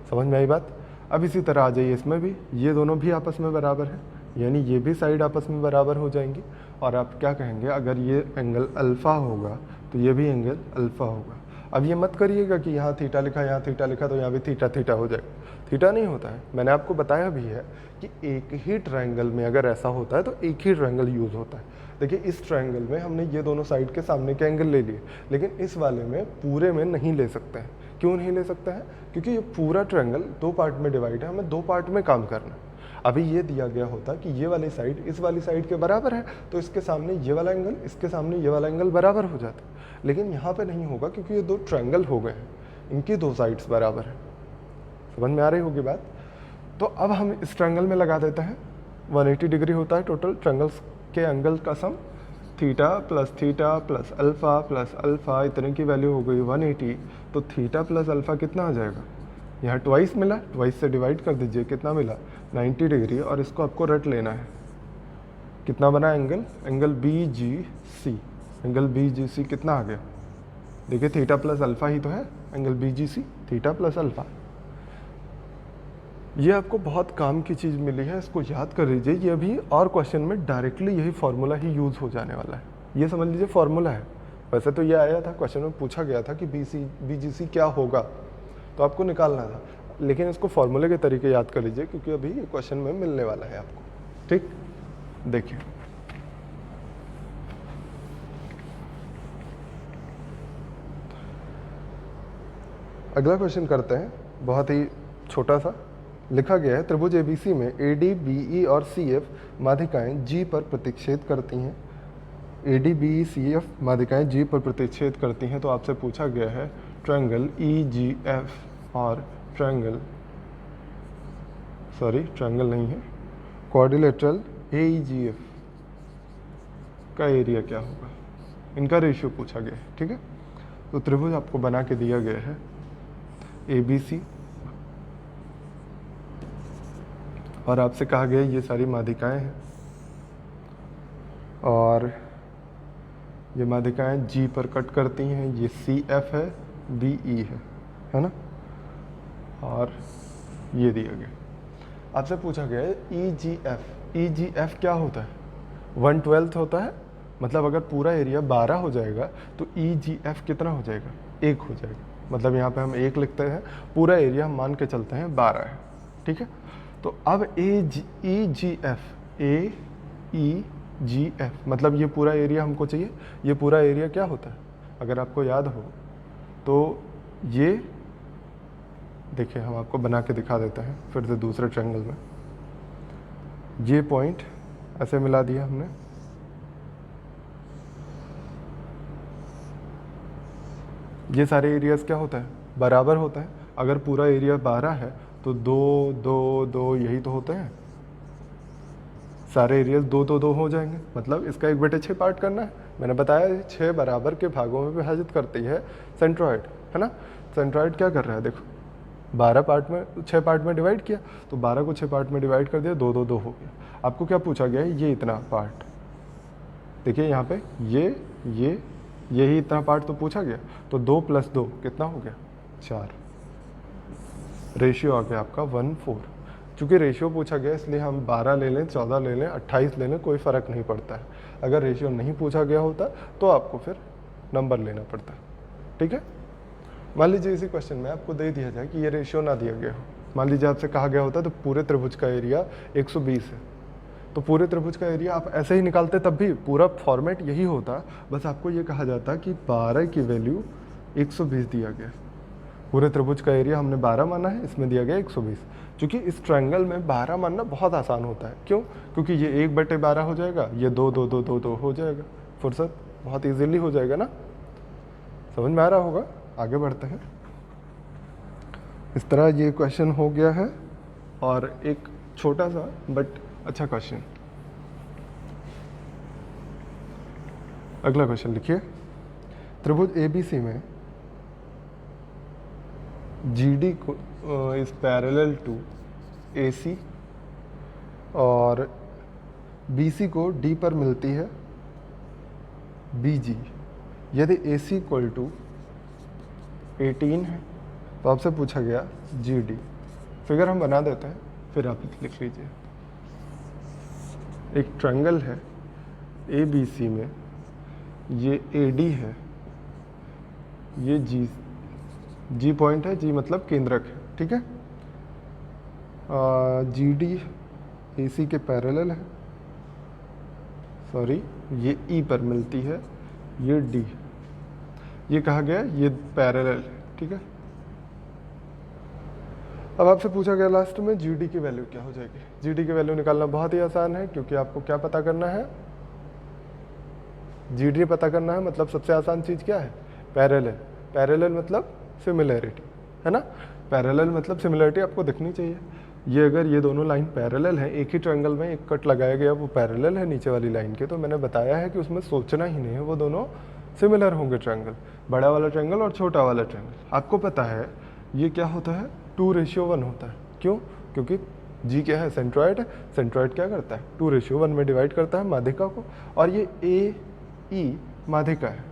समझ में आई बात। अब इसी तरह आ जाइए इसमें भी, ये दोनों भी आपस में बराबर है, यानी ये भी साइड आपस में बराबर हो जाएंगी। और आप क्या कहेंगे, अगर ये एंगल अल्फ़ा होगा तो ये भी एंगल अल्फ़ा होगा। अब ये मत करिएगा कि यहाँ थीटा लिखा, यहाँ थीटा लिखा, तो यहाँ भी थीटा थीटा हो जाएगा। थीटा नहीं होता है, मैंने आपको बताया भी है कि एक ही ट्रायंगल में अगर ऐसा होता है तो एक ही ट्रायंगल यूज़ होता है। देखिए इस ट्रायंगल में हमने ये दोनों साइड के सामने के एंगल ले लिए, लेकिन इस वाले में पूरे में नहीं ले सकते हैं। क्यों नहीं ले सकते हैं, क्योंकि ये पूरा ट्रायंगल 2 पार्ट में डिवाइड है, हमें 2 पार्ट में काम करना है। अभी ये दिया गया होता कि ये वाली साइड इस वाली साइड के बराबर है, तो इसके सामने ये वाला एंगल, इसके सामने ये वाला एंगल बराबर हो जाता, लेकिन यहाँ पे नहीं होगा क्योंकि ये 2 ट्रायंगल हो गए हैं, इनकी 2 साइड्स बराबर हैं। समझ में आ रही होगी बात। तो अब हम इस ट्रायंगल में लगा देते हैं, 180 डिग्री होता है टोटल ट्रायंगल्स के एंगल का सम, थीटा प्लस अल्फ़ा इतने की वैल्यू हो गई 180, तो थीटा प्लस अल्फ़ा कितना आ जाएगा, यहाँ ट्वाइस मिला, ट्वाइस से डिवाइड कर दीजिए, कितना मिला 90 डिग्री, और इसको आपको रट लेना है। कितना बना angle, angle BGC, angle BGC कितना आ गया, देखिए थीटा प्लस अल्फ़ा ही तो है angle BGC, theta plus alpha. ये आपको बहुत काम की चीज़ मिली है, इसको याद कर लीजिए। ये अभी और क्वेश्चन में डायरेक्टली यही फार्मूला ही यूज़ हो जाने वाला है, ये समझ लीजिए फार्मूला है। वैसे तो ये आया था क्वेश्चन में, पूछा गया था कि BGC क्या होगा, तो आपको निकालना था, लेकिन इसको फार्मूले के तरीके याद कर लीजिए, क्योंकि अभी ये क्वेश्चन में मिलने वाला है आपको। ठीक, देखिए अगला क्वेश्चन करते हैं, बहुत ही छोटा सा लिखा गया है, त्रिभुज ABC में AD, BE और CF माध्यिकाएं G पर प्रतिच्छेद करती हैं। AD, BE, CF माध्यिकाएं G पर प्रतिच्छेद करती हैं, तो आपसे पूछा गया है ट्रायंगल EGF और ट्रायंगल नहीं है, क्वाड्रिलेटरल AEGF का एरिया क्या होगा, इनका रेशियो पूछा गया है। ठीक है, तो त्रिभुज आपको बना के दिया गया है ABC, और आपसे कहा गया ये सारी माध्यिकाएं हैं, और ये माध्यिकाएं G पर कट करती हैं, ये CF है, BE है ना, और ये दिया गया। आपसे पूछा गया है EGF क्या होता है, 1/12 होता है, मतलब अगर पूरा एरिया 12 हो जाएगा तो EGF कितना हो जाएगा, 1 हो जाएगा। मतलब यहाँ पे हम 1 लिखते हैं, पूरा एरिया हम मान के चलते हैं 12 है। ठीक है, तो अब AEGF मतलब ये पूरा एरिया हमको चाहिए। ये पूरा एरिया क्या होता है, अगर आपको याद हो तो ये देखिए, हम आपको बना के दिखा देते हैं फिर से दूसरे ट्रायंगल में। ये पॉइंट ऐसे मिला दिया हमने, ये सारे एरियाज क्या होता है, बराबर होता है। अगर पूरा एरिया 12 है तो 2 2 2 यही तो होते हैं, सारे एरियाज 2 2 2 हो जाएंगे। मतलब इसका 1/6 पार्ट करना है। मैंने बताया 6 बराबर के भागों में विभाजित करती है सेंट्रॉइड, है ना। सेंट्रॉइड क्या कर रहा है, देखो 12 पार्ट में 6 पार्ट में डिवाइड किया, तो 12 को 6 पार्ट में डिवाइड कर दिया, 2 2 2 हो गया। आपको क्या पूछा गया है, ये इतना पार्ट, देखिए यहाँ पे यही इतना पार्ट तो पूछा गया, तो 2 + 2 कितना हो गया, 4। रेशियो आ गया आपका 1:4। चूँकि रेशियो पूछा गया इसलिए हम 12 ले लें, 14 ले लें, 28 ले लें, कोई फ़र्क नहीं पड़ता है। अगर रेशियो नहीं पूछा गया होता तो आपको फिर नंबर लेना पड़ता है। ठीक है, मान लीजिए इसी क्वेश्चन में आपको दे दिया जाए कि ये रेशियो ना दिया गया हो, मान लीजिए आपसे कहा गया होता तो पूरे त्रिभुज का एरिया 120 है, तो पूरे त्रिभुज का एरिया आप ऐसे ही निकालते, तब भी पूरा फॉर्मेट यही होता। बस आपको ये कहा जाता कि 12 की वैल्यू 120 दिया गया। पूरे त्रिभुज का एरिया हमने 12 माना है, इसमें दिया गया 120। क्योंकि इस ट्रायंगल में 12 मानना बहुत आसान होता है। क्यों, क्योंकि ये 1/12 हो जाएगा, ये 2 2 2 2 2 हो जाएगा, फुर्सत बहुत ईजिली हो जाएगा ना। समझ में आ रहा होगा, आगे बढ़ते हैं। इस तरह ये क्वेश्चन हो गया है। और एक छोटा सा बट अच्छा क्वेश्चन। अगला क्वेश्चन लिखिए, त्रिभुज एबीसी में जीडी को इज पैरेलल टू एसी और बीसी को डी पर मिलती है बीजी। यदि AC इक्वल टू 18 है तो आपसे पूछा गया GD। फिगर हम बना देते हैं, फिर आप लिख लीजिए। एक ट्रायंगल है ABC में, ये AD है, ये G पॉइंट है, G मतलब केंद्रक है, ठीक है। GD AC के पैरेलल है, सॉरी ये E पर मिलती है, ये D, ये कहा गया ये पैरेलल है, ठीक है। अब आपसे पूछा गया लास्ट में GD की वैल्यू क्या हो जाएगी। GD की वैल्यू निकालना बहुत ही आसान है, क्योंकि आपको क्या पता करना है, GD पता करना है। मतलब सबसे आसान चीज़ क्या है, पैरेलल। पैरेलल मतलब सिमिलैरिटी, है ना। पैरेलल मतलब सिमिलैरिटी आपको दिखनी चाहिए। ये अगर ये दोनों लाइन पैरेलल है, एक ही ट्रायंगल में एक कट लगाया गया वो पैरेलल है नीचे वाली लाइन के, तो मैंने बताया है कि उसमें सोचना ही नहीं है, वो दोनों सिमिलर होंगे ट्रायंगल, बड़ा वाला ट्रायंगल और छोटा वाला ट्रायंगल। आपको पता है ये क्या होता है, 2:1 होता है। क्यों? क्योंकि जी क्या है, सेंट्रॉइड है। सेंट्रॉइड क्या करता है, 2:1 में डिवाइड करता है माध्यिका को, और ये AE माध्यिका है,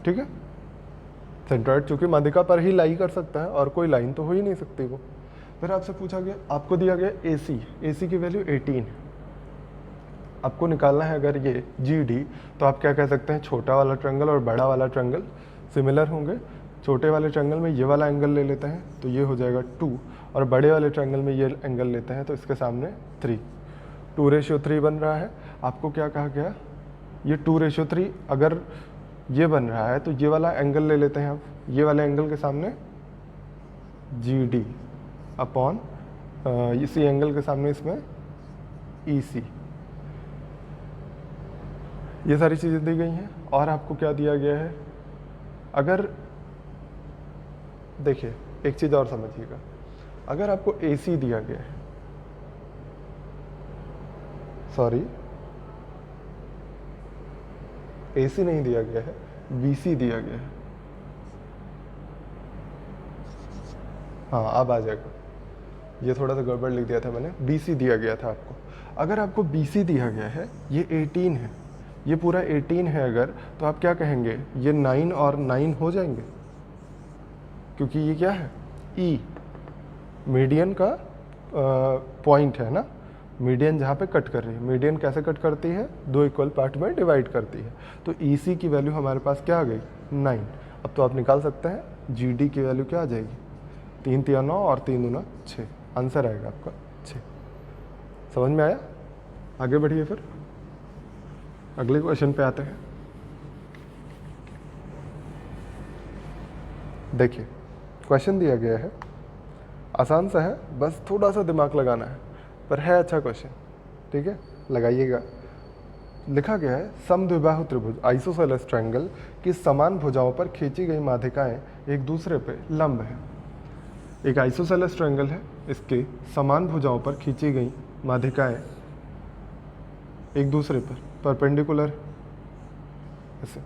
ठीक है। सेंट्रॉइड चूंकि माध्यिका पर ही लाई कर सकता है और कोई लाइन तो हो ही नहीं सकती वो। फिर आपसे पूछा गया, आपको दिया गया AC की वैल्यू 18 है। आपको निकालना है अगर ये GD, तो आप क्या कह सकते हैं, छोटा वाला ट्रायंगल और बड़ा वाला ट्रायंगल सिमिलर होंगे। छोटे वाले ट्रायंगल में ये वाला एंगल ले लेते हैं तो ये हो जाएगा 2, और बड़े वाले ट्रायंगल में ये एंगल लेते हैं तो इसके सामने 3, 2:3 बन रहा है। आपको क्या कहा गया, ये 2:3 अगर ये बन रहा है तो ये वाला एंगल ले लेते हैं आप, ये वाले एंगल के सामने GD अपॉन इसी एंगल के सामने इसमें EC। ये सारी चीज़ें दी गई हैं। और आपको क्या दिया गया है, अगर देखिए एक चीज़ और समझिएगा, अगर आपको AC दिया गया है, सॉरी AC नहीं दिया गया है, BC दिया गया है। हाँ अब आ जाएगा, ये थोड़ा सा गड़बड़ लिख दिया था मैंने, BC दिया गया था आपको। अगर आपको BC दिया गया है, ये 18 है, ये पूरा 18 है अगर, तो आप क्या कहेंगे, ये 9 और 9 हो जाएंगे, क्योंकि ये क्या है, E मीडियन का पॉइंट है ना। मीडियन जहाँ पे कट कर रही है, मीडियन कैसे कट करती है, 2 इक्वल पार्ट में डिवाइड करती है। तो EC की वैल्यू हमारे पास क्या आ गई, 9। अब तो आप निकाल सकते हैं GD की वैल्यू क्या आ जाएगी, 3 3 9 और 3 दूना 6, आंसर आएगा आपका 6। समझ में आया? आगे बढ़िए, फिर अगले क्वेश्चन पे आते हैं। देखिए क्वेश्चन दिया गया है, आसान सा है, बस थोड़ा सा दिमाग लगाना है, पर है अच्छा क्वेश्चन, ठीक है, लगाइएगा। लिखा गया है, समद्विबाहु त्रिभुज आइसोसेलेस ट्रायंगल की समान भुजाओं पर खींची गई माध्यिकाएं एक दूसरे पे लंब है। एक आइसोसेलेस ट्रायंगल है, इसके समान भुजाओं पर खींची गई माध्यिकाएं एक दूसरे पर परपेंडिकुलर ऐसे।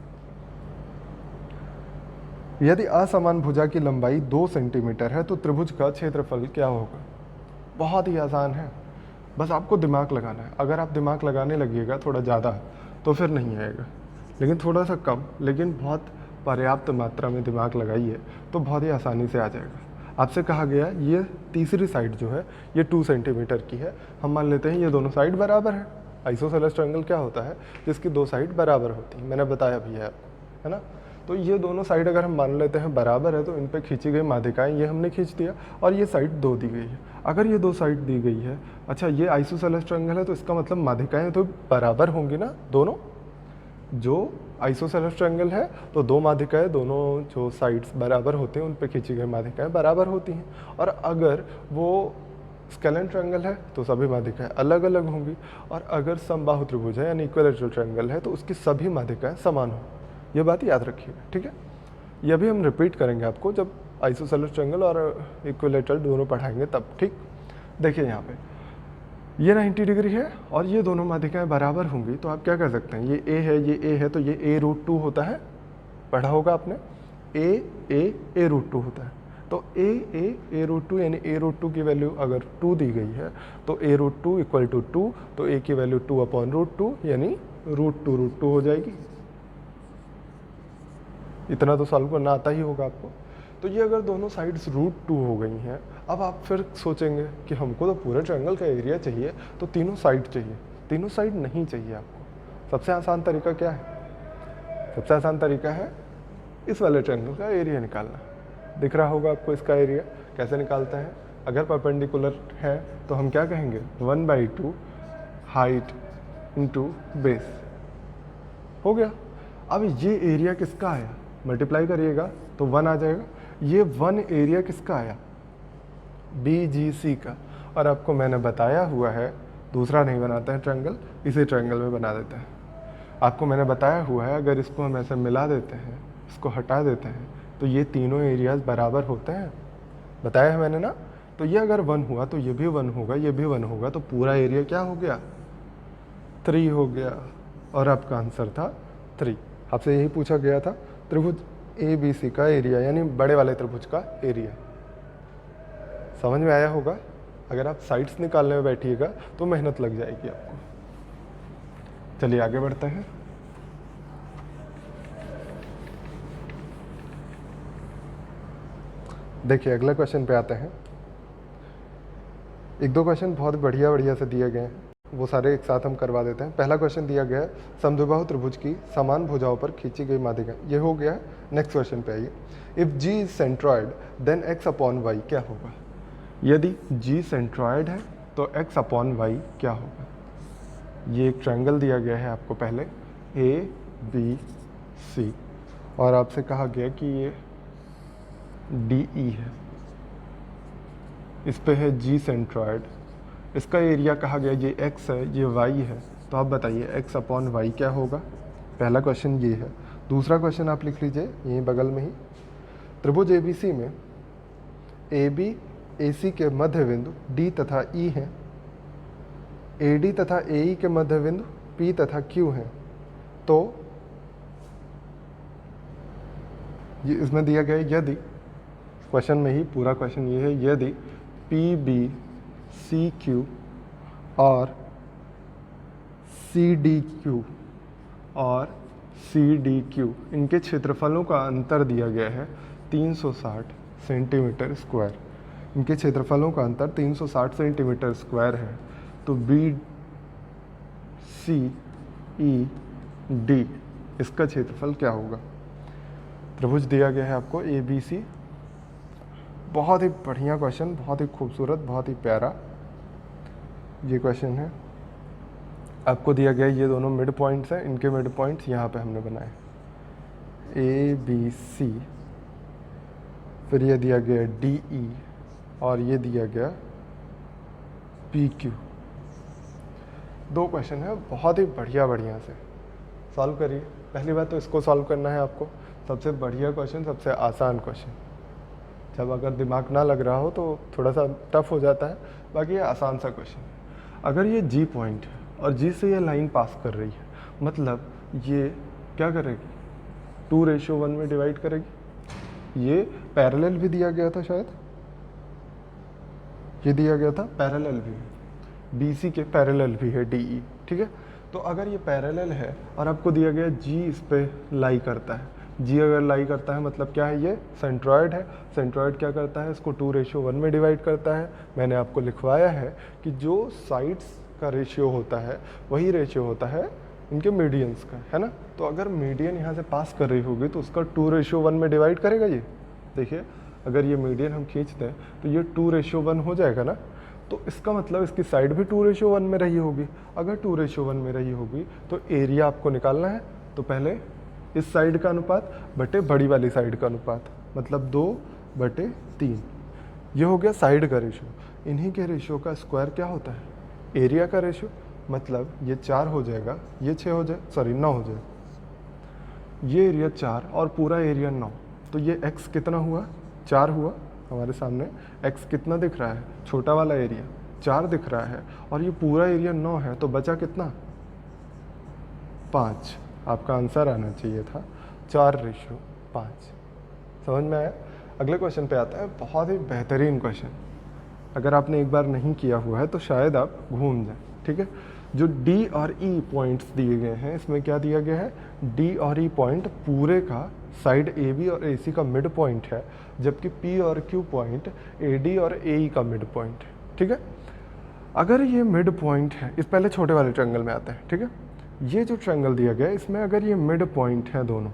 यदि असमान भुजा की लंबाई 2 सेंटीमीटर है तो त्रिभुज का क्षेत्रफल क्या होगा। बहुत ही आसान है, बस आपको दिमाग लगाना है। अगर आप दिमाग लगाने लगिएगा थोड़ा ज़्यादा तो फिर नहीं आएगा, लेकिन थोड़ा सा कम, लेकिन बहुत पर्याप्त मात्रा में दिमाग लगाइए तो बहुत ही आसानी से आ जाएगा। आपसे कहा गया ये तीसरी साइड जो है ये 2 सेंटीमीटर की है। हम मान लेते हैं ये दोनों साइड बराबर है। आइसोसेलेस ट्रायंगल क्या होता है, जिसकी 2 साइड बराबर होती हैं, मैंने बताया भी है आपको, है ना। तो ये दोनों साइड अगर हम मान लेते हैं बराबर है तो इन पे खींची गई माध्यिकाएं ये हमने खींच दिया, और ये साइड 2 दी गई है। अगर ये 2 साइड दी गई है, अच्छा ये आइसोसेलेस ट्रायंगल है तो इसका मतलब माध्यिकाएं तो बराबर होंगी ना दोनों। जो आइसोसेलेस ट्रायंगल है तो 2 माध्यिकाएं, दोनों जो साइड्स बराबर होते हैं उन पे खींची गई माध्यिकाएं बराबर होती हैं। और अगर वो स्केलेन ट्रायंगल है तो सभी माध्यिकाएं अलग अलग होंगी, और अगर समबाहु त्रिभुज है यानी इक्विलैटरल ट्रायंगल है तो उसकी सभी माध्यिकाएं समान हों। ये बात याद रखिएगा, ठीक है। यह भी हम रिपीट करेंगे आपको जब आइसोसेलेस ट्रायंगल और इक्विलैटरल दोनों पढ़ाएंगे तब, ठीक। देखिए यहाँ पे ये 90 डिग्री है और ये दोनों माध्यिकाएं बराबर होंगी, तो आप क्या कर सकते हैं, ये ए है, ये ए है, तो ये a√2 होता है, पढ़ा होगा आपने, a√2 होता है। तो a√2 यानी a√2 की वैल्यू अगर 2 दी गई है तो a√2 इक्वल टू 2, तो a की वैल्यू 2/√2 यानी √2 हो जाएगी। इतना तो सॉल्व करना आता ही होगा आपको। तो ये अगर दोनों साइड्स √2 हो गई हैं, अब आप फिर सोचेंगे कि हमको तो पूरे ट्रायंगल का एरिया चाहिए, तो तीनों साइड चाहिए। तीनों साइड नहीं चाहिए आपको। सबसे आसान तरीका क्या है? सबसे आसान तरीका है इस वाले ट्रायंगल का एरिया निकालना। दिख रहा होगा आपको इसका एरिया कैसे निकालते हैं। अगर परपेंडिकुलर है तो हम क्या कहेंगे, 1/2 हाइट इंटू बेस, हो गया। अब ये एरिया किसका आया, मल्टीप्लाई करिएगा तो 1 आ जाएगा। ये 1 एरिया किसका आया, BGC का। और आपको मैंने बताया हुआ है दूसरा नहीं बनाते हैं ट्रायंगल, इसी ट्रायंगल में बना देते हैं। आपको मैंने बताया हुआ है अगर इसको हम ऐसे मिला देते हैं, इसको हटा देते हैं, तो ये तीनों एरियाज बराबर होते हैं, बताया है मैंने ना। तो ये अगर 1 हुआ तो ये भी 1 होगा, ये भी 1 होगा, तो पूरा एरिया क्या हो गया, 3 हो गया। और आपका आंसर था 3। आपसे यही पूछा गया था त्रिभुज ABC का एरिया, यानी बड़े वाले त्रिभुज का एरिया। समझ में आया होगा। अगर आप साइड्स निकालने में बैठिएगा तो मेहनत लग जाएगी आपको। चलिए आगे बढ़ते हैं। देखिए अगले क्वेश्चन पे आते हैं। एक दो क्वेश्चन बहुत बढ़िया से दिए गए हैं, वो सारे एक साथ हम करवा देते हैं। पहला क्वेश्चन दिया गया है समद्विबाहु त्रिभुज की समान भुजाओं पर खींची गई माध्यिका, ये हो गया। नेक्स्ट क्वेश्चन पे आइए। If G is centroid then x/y क्या होगा। यदि G सेंट्रॉयड है तो x/y क्या होगा। ये एक ट्रायंगल दिया गया है आपको पहले ABC, और आपसे कहा गया कि ये DE है, इस पे है G सेंट्रॉयड, इसका एरिया कहा गया ये x है, ये y है, तो आप बताइए x/y क्या होगा। पहला क्वेश्चन ये है। दूसरा क्वेश्चन आप लिख लीजिए यहीं बगल में ही। त्रिभुज ABC में AB AC के मध्य बिंदु D तथा E हैं, AD तथा AE के मध्य बिंदु P तथा Q हैं, तो ये इसमें दिया गया है यदि, क्वेश्चन में ही पूरा क्वेश्चन ये है, यदि PB CQ और CDQ और CDQ इनके क्षेत्रफलों का अंतर दिया गया है 360 सेंटीमीटर स्क्वायर। इनके क्षेत्रफलों का अंतर 360 सेंटीमीटर स्क्वायर है, तो BCED इसका क्षेत्रफल क्या होगा। त्रिभुज दिया गया है आपको ABC, बहुत ही बढ़िया क्वेश्चन, बहुत ही खूबसूरत, बहुत ही प्यारा ये क्वेश्चन है। आपको दिया गया ये दोनों मिड पॉइंट्स हैं, इनके मिड पॉइंट्स यहाँ पे हमने बनाए ABC, फिर ये दिया गया DE और ये दिया गया PQ। दो क्वेश्चन है, बहुत ही बढ़िया से सॉल्व करिए। पहली बात तो इसको सॉल्व करना है आपको, सबसे बढ़िया क्वेश्चन, सबसे आसान क्वेश्चन। जब अगर दिमाग ना लग रहा हो तो थोड़ा सा टफ हो जाता है, बाकी ये आसान सा क्वेश्चन है। अगर ये G पॉइंट है और G से ये लाइन पास कर रही है, मतलब ये क्या करेगी, 2:1 में डिवाइड करेगी। ये पैरेलल भी दिया गया था शायद, ये दिया गया था पैरेलल भी है, BC के पैरेलल भी है DE, ठीक है। तो अगर ये पैरेलल है और आपको दिया गया G इस पे लाई करता है, G अगर लाई करता है मतलब क्या है, ये सेंट्रॉयड है। सेंट्रॉयड क्या करता है, इसको 2:1 में डिवाइड करता है। मैंने आपको लिखवाया है कि जो साइड्स का रेशियो होता है वही रेशियो होता है इनके मीडियंस का, है ना। तो अगर मीडियन यहाँ से पास कर रही होगी तो उसका 2:1 में डिवाइड करेगा ये। देखिए अगर ये मीडियन हम खींचते हैं तो ये 2:1 हो जाएगा ना, तो इसका मतलब इसकी साइड भी 2:1 में रही होगी। अगर 2:1 में रही होगी तो एरिया आपको निकालना है, तो पहले इस साइड का अनुपात बटे बड़ी वाली साइड का अनुपात, मतलब 2/3। ये हो गया साइड का रेशियो। इन्हीं के रेशियो का स्क्वायर क्या होता है, एरिया का रेशियो। मतलब ये 4 हो जाएगा, ये 6 हो जाए, सॉरी 9 हो जाए। ये एरिया 4 और पूरा एरिया 9, तो ये x कितना हुआ, 4 हुआ हमारे सामने। x कितना दिख रहा है, छोटा वाला एरिया 4 दिख रहा है और ये पूरा एरिया 9 है, तो बचा कितना? 5। आपका आंसर आना चाहिए था 4:5। समझ में आया? अगले क्वेश्चन पे आता है, बहुत ही बेहतरीन क्वेश्चन। अगर आपने एक बार नहीं किया हुआ है तो शायद आप घूम जाए। ठीक है, जो डी और ई पॉइंट्स दिए गए हैं, इसमें क्या दिया गया है? डी और ई पॉइंट पूरे का साइड ए बी और ए सी का मिड पॉइंट है, जबकि पी और क्यू पॉइंट ए डी और ए ई का मिड पॉइंट है। ठीक है, अगर ये मिड पॉइंट है, इस पहले छोटे वाले ट्रायंगल में आते हैं। ठीक है, ये जो ट्रायंगल दिया गया है इसमें अगर ये मिड पॉइंट है दोनों,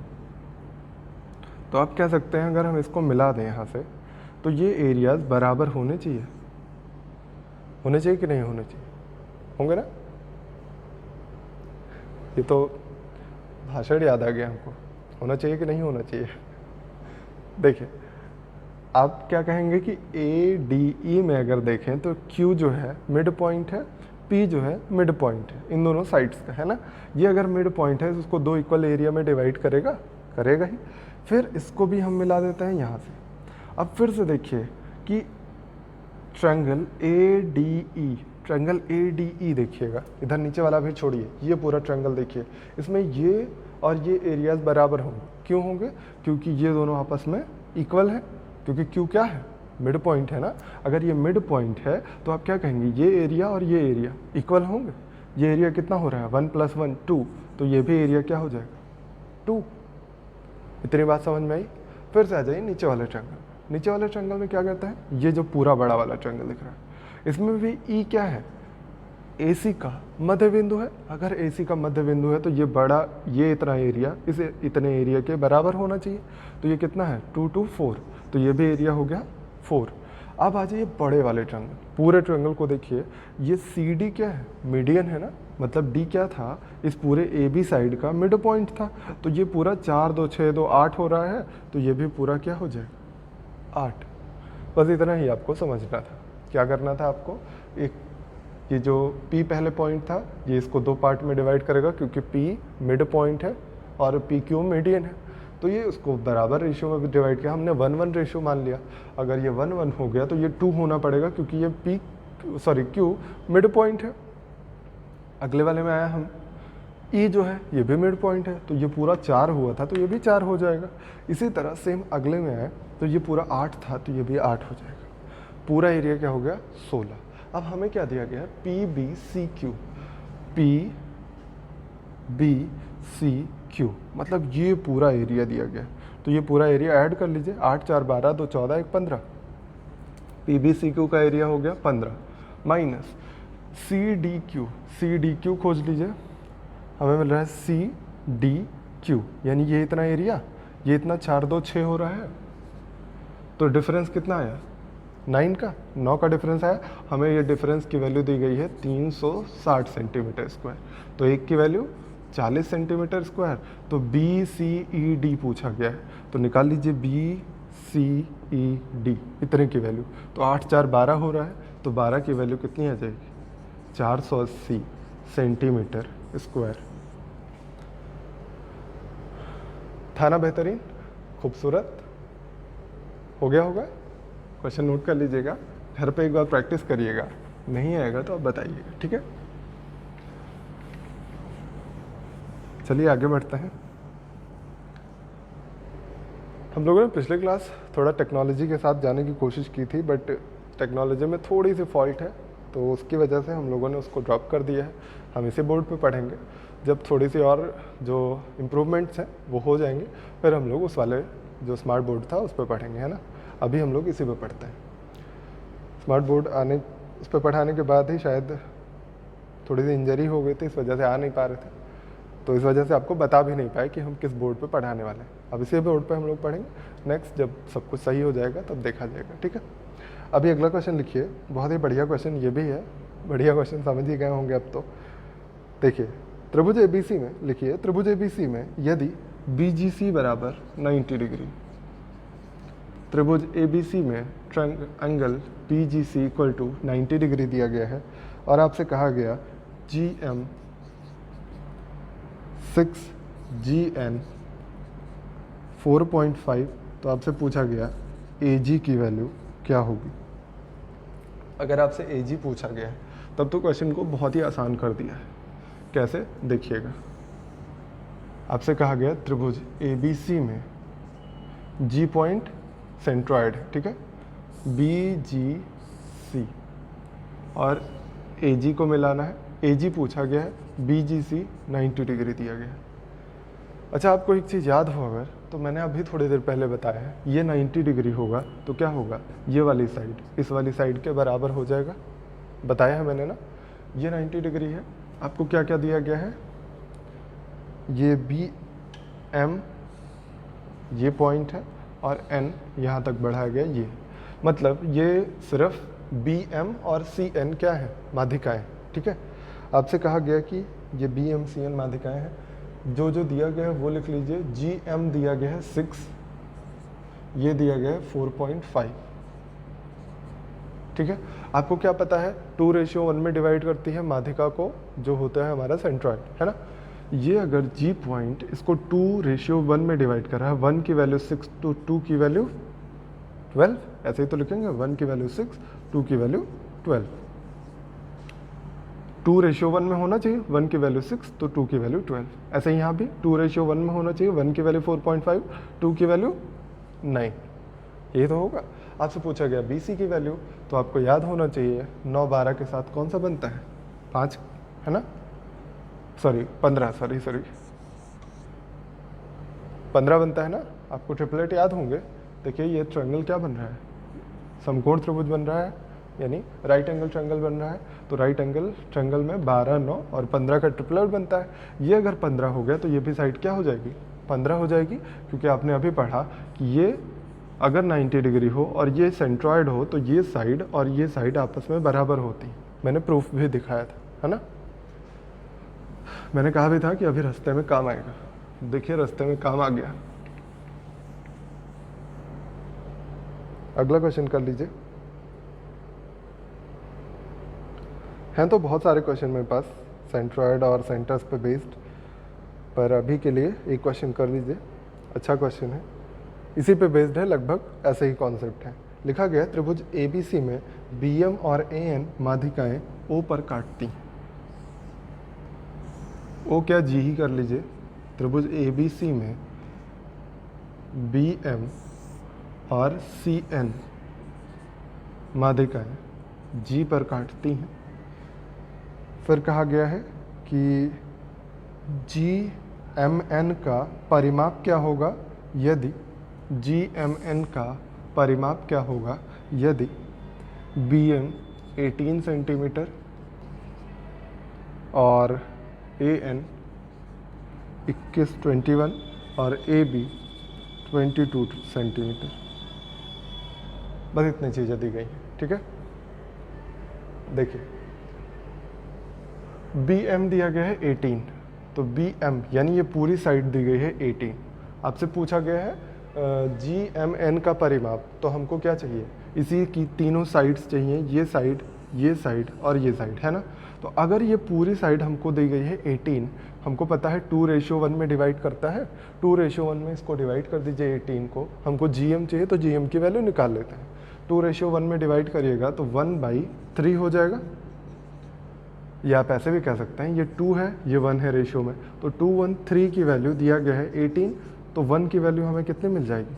तो आप कह सकते हैं अगर हम इसको मिला दें यहाँ से, तो ये एरियाज बराबर होने चाहिए। होने चाहिए कि नहीं होने चाहिए? होंगे ना? ये तो भाषण याद आ गया हमको। होना चाहिए कि नहीं होना चाहिए? देखिए, आप क्या कहेंगे कि ए डी ई में अगर देखें तो क्यू जो है मिड पॉइंट है, पी जो है मिड पॉइंट है, इन दोनों साइड्स का, है ना? ये अगर मिड पॉइंट है तो उसको 2 इक्वल एरिया में डिवाइड करेगा, करेगा ही। फिर इसको भी हम मिला देते हैं यहाँ से। अब फिर से देखिए कि triangle A D E, triangle A D E देखिएगा, इधर नीचे वाला भी छोड़िए, ये पूरा ट्रायंगल देखिए, इसमें ये और ये एरियाज बराबर होंगे। क्यों होंगे? क्योंकि ये दोनों आपस में इक्वल है, क्योंकि क्यू क्या है? मिड पॉइंट है ना। अगर ये मिड पॉइंट है तो आप क्या कहेंगे? ये एरिया और ये एरिया इक्वल होंगे। ये एरिया कितना हो रहा है? 1 + 1 2, तो ये भी एरिया क्या हो जाएगा? 2। इतनी बात समझ में आई? फिर से आ जाइए नीचे वाले ट्रायंगल। नीचे वाले ट्रायंगल में क्या कहता है? ये जो पूरा बड़ा वाला ट्रायंगल दिख रहा है, इसमें भी ई क्या है? AC का मध्य बिंदु है। अगर AC का मध्य बिंदु है तो ये बड़ा, ये इतना एरिया इस इतने एरिया के बराबर होना चाहिए। तो ये कितना है? 2 2 4, तो ये भी एरिया हो गया 4। अब आ जाइए बड़े वाले ट्रायंगल। पूरे ट्रायंगल को देखिए, ये CD क्या है? मीडियन है ना। मतलब D क्या था? इस पूरे AB साइड का मिड पॉइंट था। तो ये पूरा 4 2 6 2 8 हो रहा है, तो ये भी पूरा क्या हो जाएगा? 8। बस इतना ही आपको समझना था। क्या करना था आपको? एक, ये जो P पहले पॉइंट था, ये इसको 2 पार्ट में डिवाइड करेगा, क्योंकि P मिड पॉइंट है और PQ मीडियन है, तो ये उसको बराबर रेशियो में भी डिवाइड किया। हमने 1 1 रेशियो मान लिया। अगर ये 1 1 हो गया तो ये 2 होना पड़ेगा, क्योंकि ये Q मिड पॉइंट है। अगले वाले में आया हम, E जो है ये भी मिड पॉइंट है, तो ये पूरा 4 हुआ था, तो ये भी 4 हो जाएगा। इसी तरह सेम अगले में आया, तो ये पूरा 8 था, तो ये भी 8 हो जाएगा। पूरा एरिया क्या हो गया? 16। अब हमें क्या दिया गया है? PBCQ, PBCQ, मतलब ये पूरा एरिया दिया गया। तो ये पूरा एरिया ऐड कर लीजिए, 8 4 12 2 14 1 15। PBCQ का एरिया हो गया 15, माइनस CDQ खोज लीजिए। हमें मिल रहा है CDQ, यानी ये इतना एरिया, ये इतना 4 2 6 हो रहा है। तो डिफरेंस कितना आया? 9 का डिफरेंस आया। हमें ये डिफरेंस की वैल्यू दी गई है 360 सेंटीमीटर स्क्वायर। तो एक की वैल्यू 40 सेंटीमीटर स्क्वायर। तो BCED पूछा गया है, तो निकाल लीजिए BCED, इतने की वैल्यू। तो 8 4 12 हो रहा है, तो 12 की वैल्यू कितनी आ जाएगी? 480 सेंटीमीटर स्क्वायर। था ना बेहतरीन? खूबसूरत हो गया होगा? क्वेश्चन नोट कर लीजिएगा, घर पे एक बार प्रैक्टिस करिएगा, नहीं आएगा तो आप बताइएगा। ठीक है, चलिए आगे बढ़ते हैं। हम लोगों ने पिछले क्लास थोड़ा टेक्नोलॉजी के साथ जाने की कोशिश की थी, बट टेक्नोलॉजी में थोड़ी सी फॉल्ट है, तो उसकी वजह से हम लोगों ने उसको ड्रॉप कर दिया है। हम इसी बोर्ड पे पढ़ेंगे। जब थोड़ी सी और जो इम्प्रूवमेंट्स हैं वो हो जाएंगे, फिर हम लोग उस वाले जो स्मार्ट बोर्ड था उस पर पढ़ेंगे, है ना। अभी हम लोग इसी पे पढ़ते हैं। स्मार्ट बोर्ड उस पर पढ़ाने के बाद ही शायद थोड़ी सी इंजरी हो गई थी, इस वजह से आ नहीं पा रहे थे, तो इस वजह से आपको बता भी नहीं पाए कि हम किस बोर्ड पे पढ़ाने वाले हैं। अब इसी बोर्ड पे हम लोग पढ़ेंगे। नेक्स्ट जब सब कुछ सही हो जाएगा तब देखा जाएगा। ठीक है, अभी अगला क्वेश्चन लिखिए। बहुत ही बढ़िया क्वेश्चन ये भी है, बढ़िया क्वेश्चन समझ ही गए होंगे अब तो। देखिए, त्रिभुज ABC में लिखिए, त्रिभुज ABC में यदि BGC बराबर 90 डिग्री, त्रिभुज ABC में angle PGC equal to 90 degree दिया गया है, और आपसे कहा गया GM 6 GN 4.5, तो आपसे पूछा गया AG की वैल्यू क्या होगी। अगर आपसे AG पूछा गया है तब तो क्वेश्चन को बहुत ही आसान कर दिया है। कैसे, देखिएगा, आपसे कहा गया त्रिभुज ABC में G पॉइंट सेंट्रॉयड है, ठीक है, BGC, और AG को मिलाना है। AG पूछा गया है, BGC 90 डिग्री दिया गया है। अच्छा, आपको एक चीज़ याद हो अगर, तो मैंने अभी थोड़ी देर पहले बताया है, ये 90 डिग्री होगा तो क्या होगा, ये वाली साइड इस वाली साइड के बराबर हो जाएगा, बताया है मैंने ना। ये 90 डिग्री है, आपको क्या क्या दिया गया है, ये BM ये पॉइंट है और N यहाँ तक बढ़ाया गया, ये मतलब ये सिर्फ BM और CN क्या है, माध्यिकाएँ, ठीक है। आपसे कहा गया कि ये BM CN माध्यिकाएँ हैं, जो जो दिया गया है वो लिख लीजिए। GM दिया गया है 6, ये दिया गया है 4.5, ठीक है। आपको क्या पता है, 2:1 में डिवाइड करती है माध्यिका को, जो होता है हमारा सेंट्रॉइड, है ना। ये अगर G पॉइंट इसको 2:1 में डिवाइड कर रहा है, 1 की वैल्यू 6 तो 2 की वैल्यू 12, ऐसे ही तो लिखेंगे, 1 की वैल्यू 6, 2 की वैल्यू 12। 2:1 में होना चाहिए, 1 की वैल्यू 6 तो 2 की वैल्यू 12। ऐसे ही यहाँ भी 2:1 में होना चाहिए, 1 की वैल्यू 4.5, 2 की वैल्यू 9, ये तो होगा। आपसे पूछा गया BC की वैल्यू, तो आपको याद होना चाहिए 9 12 के साथ कौन सा बनता है, 5, है ना, सॉरी 15, सॉरी 15 बनता है ना। आपको ट्रिपलेट याद होंगे। देखिए ये ट्रायंगल क्या बन रहा है, समकोण त्रिभुज बन रहा है, यानी राइट एंगल ट्रायंगल बन रहा है। तो राइट एंगल ट्रायंगल में 12, 9 और 15 का ट्रिपलेट बनता है। ये अगर 15 हो गया तो ये भी साइड क्या हो जाएगी, 15 हो जाएगी, क्योंकि आपने अभी पढ़ा कि ये अगर 90 डिग्री हो और ये सेंट्रॉयड हो तो ये साइड और ये साइड आपस में बराबर होती। मैंने प्रूफ भी दिखाया था, है ना। मैंने कहा भी था कि अभी रास्ते में काम आएगा, देखिए रास्ते में काम आ गया। अगला क्वेश्चन कर लीजिए। हैं तो बहुत सारे क्वेश्चन मेरे पास सेंट्रॉयड और सेंटर्स पे बेस्ड, पर अभी के लिए एक क्वेश्चन कर लीजिए, अच्छा क्वेश्चन है, इसी पे बेस्ड है, लगभग ऐसे ही कॉन्सेप्ट है। लिखा गया त्रिभुज ABC में BM और AN माध्यिकाएं O पर काटती हैं। O क्या, G ही कर लीजिए। त्रिभुज ABC में BM और CN माध्यिकाएं G पर काटती हैं। फिर कहा गया है कि GMN का परिमाप क्या होगा यदि GMN का परिमाप क्या होगा यदि BM 18 सेंटीमीटर और AN 21 और AB 22 सेंटीमीटर। बस इतनी चीज़ें दी गई हैं, ठीक है। देखिए BM दिया गया है 18, तो BM यानी ये पूरी साइड दी गई है 18। आपसे पूछा गया है GMN का परिमाप, तो हमको क्या चाहिए, इसी की तीनों साइड्स चाहिए, ये साइड और ये साइड, है ना। तो अगर ये पूरी साइड हमको दी गई है 18, हमको पता है 2:1 में डिवाइड करता है, 2:1 में इसको डिवाइड कर दीजिए 18 को। हमको GM चाहिए तो GM की वैल्यू निकाल लेते हैं। 2:1 में डिवाइड करिएगा तो 1/3 हो जाएगा, या आप ऐसे भी कह सकते हैं, ये 2 है ये 1 है रेशियो में, तो 213 की वैल्यू दिया गया है 18, तो 1 की वैल्यू हमें कितनी मिल जाएगी,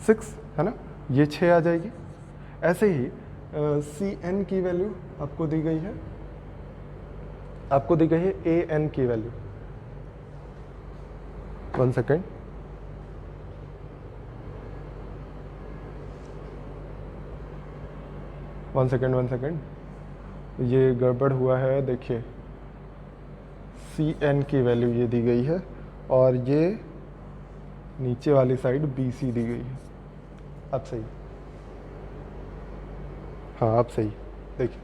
6, है ना, ये 6 आ जाएगी। ऐसे ही CN की वैल्यू आपको दी गई है, AN की वैल्यू, 1 सेकेंड, ये गड़बड़ हुआ है। देखिए CN की वैल्यू ये दी गई है और ये नीचे वाली साइड BC दी गई है। अब सही, हाँ अब सही। देखिए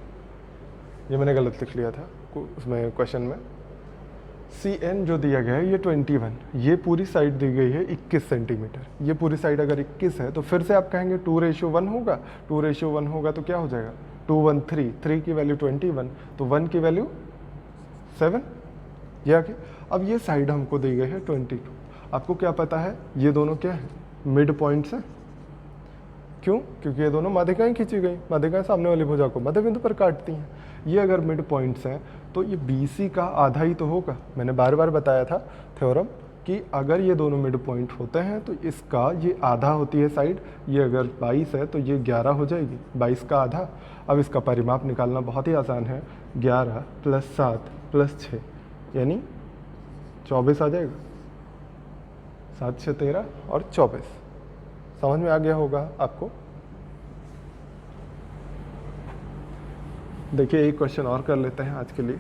ये मैंने गलत लिख लिया था उसमें क्वेश्चन में। CN जो दिया गया है ये 21, ये पूरी साइड दी गई है 21 सेंटीमीटर। ये पूरी साइड अगर 21 है तो फिर से आप कहेंगे 2:1 होगा, 2:1 होगा तो क्या हो जाएगा, 213, 3 की वैल्यू 21, तो 1 की वैल्यू 7, ये आगे। अब ये साइड हमको दी गई है 22। आपको क्या पता है, ये दोनों क्या है, मिड पॉइंट्स हैं, क्यों? क्योंकि ये दोनों माध्यिकाएं खींची गई, माध्यिकाएं सामने वाली भुजा को मध्य बिंदु पर काटती हैं। ये अगर मिड पॉइंट्स हैं तो ये BC का आधा ही तो होगा। मैंने बार बार बताया था थ्योरम कि अगर ये दोनों मिड पॉइंट होते हैं तो इसका ये आधा होती है साइड, ये अगर 22 है तो ये 11 हो जाएगी, 22 का आधा। अब इसका परिमाप निकालना बहुत ही आसान है, 11 + 7 + 6 यानी 24 आ जाएगा। 7 6 13 और 24। समझ में आ गया होगा आपको। देखिए एक क्वेश्चन और कर लेते हैं आज के लिए।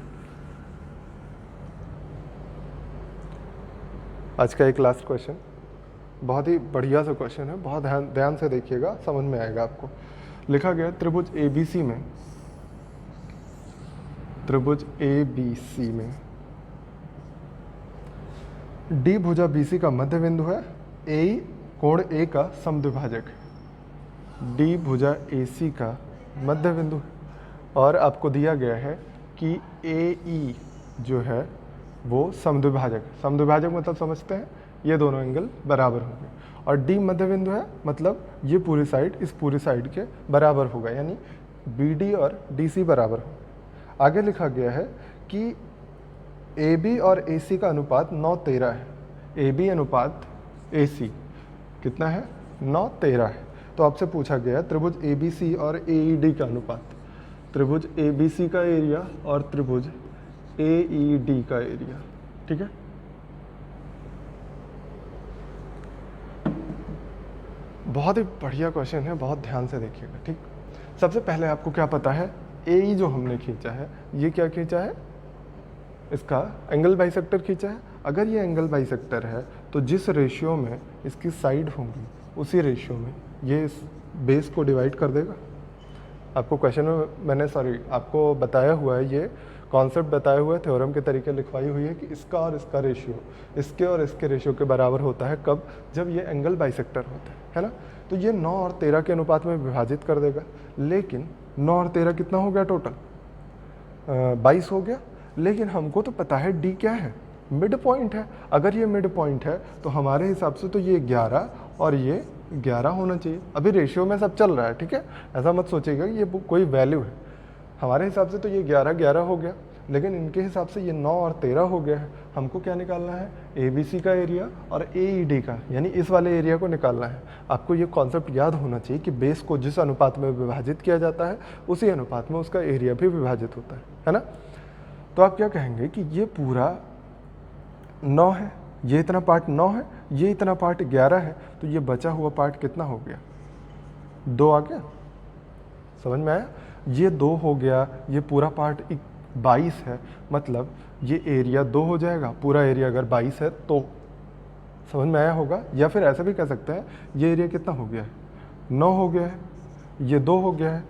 आज का एक लास्ट क्वेश्चन, बहुत ही बढ़िया सा क्वेश्चन है, बहुत ध्यान से देखिएगा, समझ में आएगा आपको। लिखा गया त्रिभुज ABC में, त्रिभुज ABC में D भुजा BC का मध्य बिंदु है, A कोण A का समद्विभाजक है। D भुजा AC का मध्य बिंदु है और आपको दिया गया है कि AE जो है वो समद्विभाजक। समद्विभाजक मतलब समझते हैं, ये दोनों एंगल बराबर होंगे और D मध्य बिंदु है मतलब ये पूरी साइड इस पूरी साइड के बराबर होगा, यानी BD और DC बराबर होगा। आगे लिखा गया है कि AB और AC का अनुपात 9:13 है। AB अनुपात AC कितना है? 9:13 है। तो आपसे पूछा गया है त्रिभुज ABC और AED का अनुपात। त्रिभुज ABC का एरिया और त्रिभुज AED का एरिया, ठीक है। बहुत ही बढ़िया क्वेश्चन है, बहुत ध्यान से देखिएगा, ठीक। सबसे पहले आपको क्या पता है, AE जो हमने खींचा है ये क्या खींचा है? इसका एंगल बाइसेक्टर खींचा है। अगर ये एंगल बाइसेक्टर है तो जिस रेशियो में इसकी साइड होंगी उसी रेशियो में ये इस बेस को डिवाइड कर देगा। आपको क्वेश्चन में मैंने आपको बताया हुआ है, ये कॉन्सेप्ट बताया हुआ है, थ्योरम के तरीके लिखवाई हुई है कि इसका और इसका रेशियो इसके और इसके रेशियो के बराबर होता है। कब? जब ये एंगल बाइसेक्टर होता है ना। तो ये 9 और 13 के अनुपात में विभाजित कर देगा। लेकिन 9 और 13 कितना हो गया टोटल? 22 हो गया। लेकिन हमको तो पता है D क्या है? मिड पॉइंट है। अगर ये मिड पॉइंट है तो हमारे हिसाब से तो ये 11 और ये 11 होना चाहिए। अभी रेशियो में सब चल रहा है, ठीक है, ऐसा मत सोचिएगा ये कोई वैल्यू है। हमारे हिसाब से तो ये 11 हो गया, लेकिन इनके हिसाब से ये 9 और 13 हो गया है। हमको क्या निकालना है? ABC का एरिया और AED का, यानी इस वाले एरिया को निकालना है। आपको ये कॉन्सेप्ट याद होना चाहिए कि बेस को जिस अनुपात में विभाजित किया जाता है उसी अनुपात में उसका एरिया भी विभाजित होता है ना। तो आप क्या कहेंगे कि ये पूरा 9 है, ये इतना पार्ट 9 है, ये इतना पार्ट 11 है, तो ये बचा हुआ पार्ट कितना हो गया? 2 आ गया। समझ में आया? ये 2 हो गया, ये पूरा पार्ट 22 है, मतलब ये एरिया 2 हो जाएगा। पूरा एरिया अगर 22 है तो समझ में आया होगा। या फिर ऐसा भी कह सकते हैं, ये एरिया कितना हो गया है? 9 हो गया है, ये 2 हो गया है,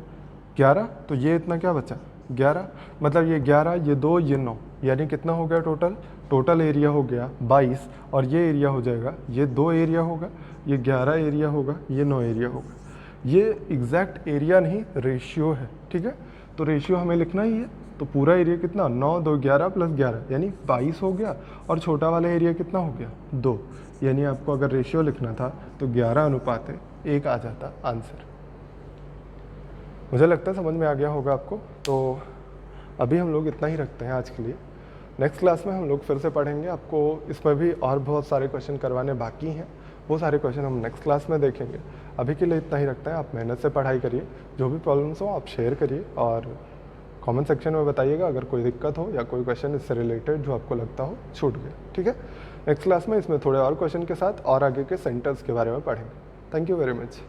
11, तो ये इतना क्या बचा? 11, मतलब ये 11, ये 2, ये 9, यानी कितना हो गया टोटल? टोटल एरिया हो गया 22 और ये एरिया हो जाएगा, ये 2 एरिया होगा, ये 11 एरिया होगा, ये 9 एरिया होगा। ये एग्जैक्ट एरिया नहीं, रेशियो है, ठीक है। तो रेशियो हमें लिखना ही है। तो पूरा एरिया कितना? 9 2 11 + 11 यानी 22 हो गया। और छोटा वाला एरिया कितना हो गया? 2, यानी आपको अगर रेशियो लिखना था तो 11:1 आ जाता आंसर। मुझे लगता है समझ में आ गया होगा आपको। तो अभी हम लोग इतना ही रखते हैं आज के लिए। नेक्स्ट क्लास में हम लोग फिर से पढ़ेंगे। आपको इसमें भी और बहुत सारे क्वेश्चन करवाने बाकी हैं, वो सारे क्वेश्चन हम नेक्स्ट क्लास में देखेंगे। अभी के लिए इतना ही रखते हैं। आप मेहनत से पढ़ाई करिए, जो भी प्रॉब्लम्स हो आप शेयर करिए और कमेंट सेक्शन में बताइएगा अगर कोई दिक्कत हो या कोई क्वेश्चन इससे रिलेटेड जो आपको लगता हो छूट गया, ठीक है। नेक्स्ट क्लास में इसमें थोड़े और क्वेश्चन के साथ और आगे के सेंटर्स के बारे में पढ़ेंगे। Thank you very much.